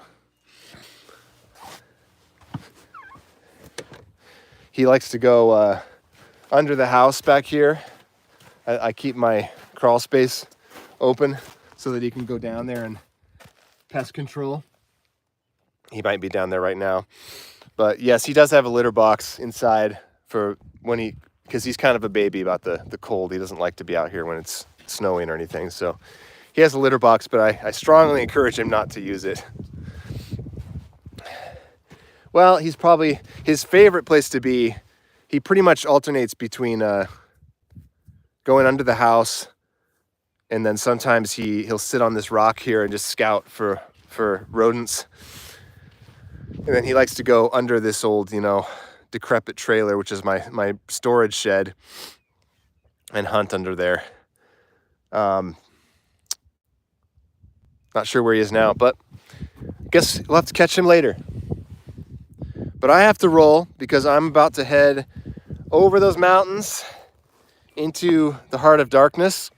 He likes to go under the house back here. I keep my crawl space open so that he can go down there and pest control. He might be down there right now. But yes, he does have a litter box inside for when because he's kind of a baby about the cold. He doesn't like to be out here when it's snowing or anything. So he has a litter box, but I strongly encourage him not to use it. Well, his favorite place to be. He pretty much alternates between going under the house, and then sometimes he'll sit on this rock here and just scout for rodents. And then he likes to go under this old, decrepit trailer, which is my storage shed, and hunt under there. Not sure where he is now, but I guess we'll have to catch him later. But I have to roll because I'm about to head over those mountains into the heart of darkness.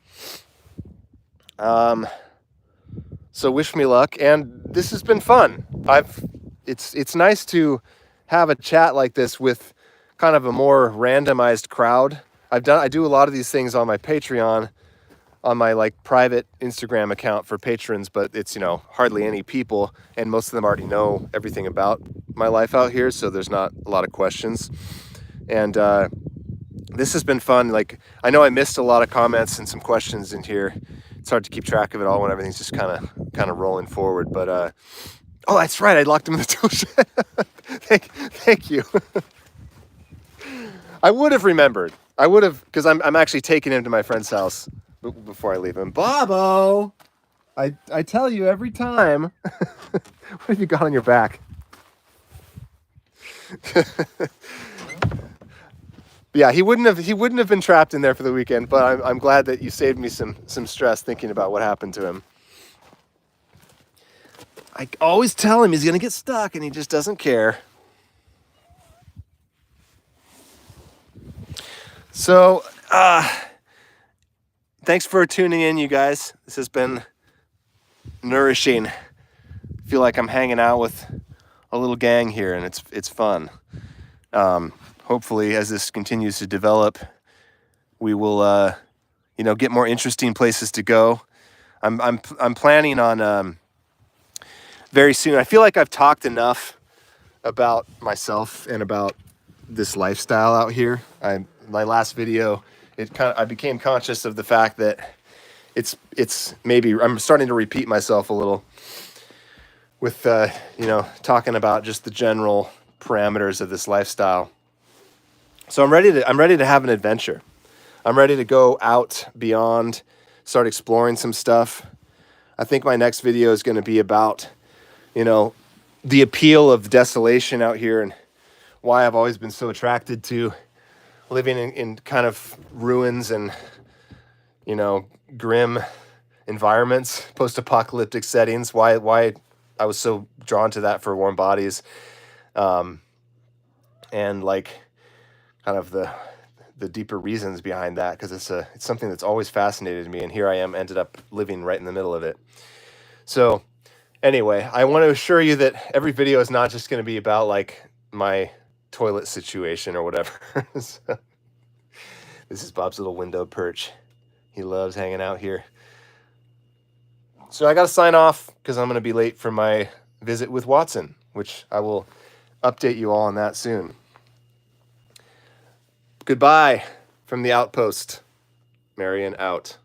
So wish me luck, and this has been fun. It's nice to have a chat like this with kind of a more randomized crowd. I do a lot of these things on my Patreon, on my private Instagram account for patrons, but it's hardly any people, and most of them already know everything about my life out here, so there's not a lot of questions. And this has been fun. I know I missed a lot of comments and some questions in here. It's hard to keep track of it all when everything's just kind of rolling forward. But oh, that's right, I locked him in the tool shed. Thank you. I would have remembered. I would have, because I'm actually taking him to my friend's house before I leave him. Bobo, I tell you every time. What have you got on your back? Yeah, he wouldn't have been trapped in there for the weekend, but I'm glad that you saved me some stress thinking about what happened to him. I always tell him he's gonna get stuck, and he just doesn't care. So, thanks for tuning in, you guys. This has been nourishing. I feel like I'm hanging out with a little gang here, and it's fun. Hopefully, as this continues to develop, we will, get more interesting places to go. I'm planning on very soon. I feel like I've talked enough about myself and about this lifestyle out here. My last video, I became conscious of the fact that it's maybe I'm starting to repeat myself a little with talking about just the general parameters of this lifestyle. So I'm ready to have an adventure. I'm ready to go out beyond, start exploring some stuff. I think my next video is going to be about, the appeal of desolation out here and why I've always been so attracted to living in kind of ruins and, grim environments, post-apocalyptic settings, why I was so drawn to that for Warm Bodies. And like kind of the deeper reasons behind that, because it's something that's always fascinated me, and here I am, ended up living right in the middle of it. So anyway, I want to assure you that every video is not just going to be about like my toilet situation or whatever. So, this is Bob's little window perch. He loves hanging out here. So I got to sign off because I'm going to be late for my visit with Watson, which I will update you all on that soon. Goodbye from the Outpost. Marion out.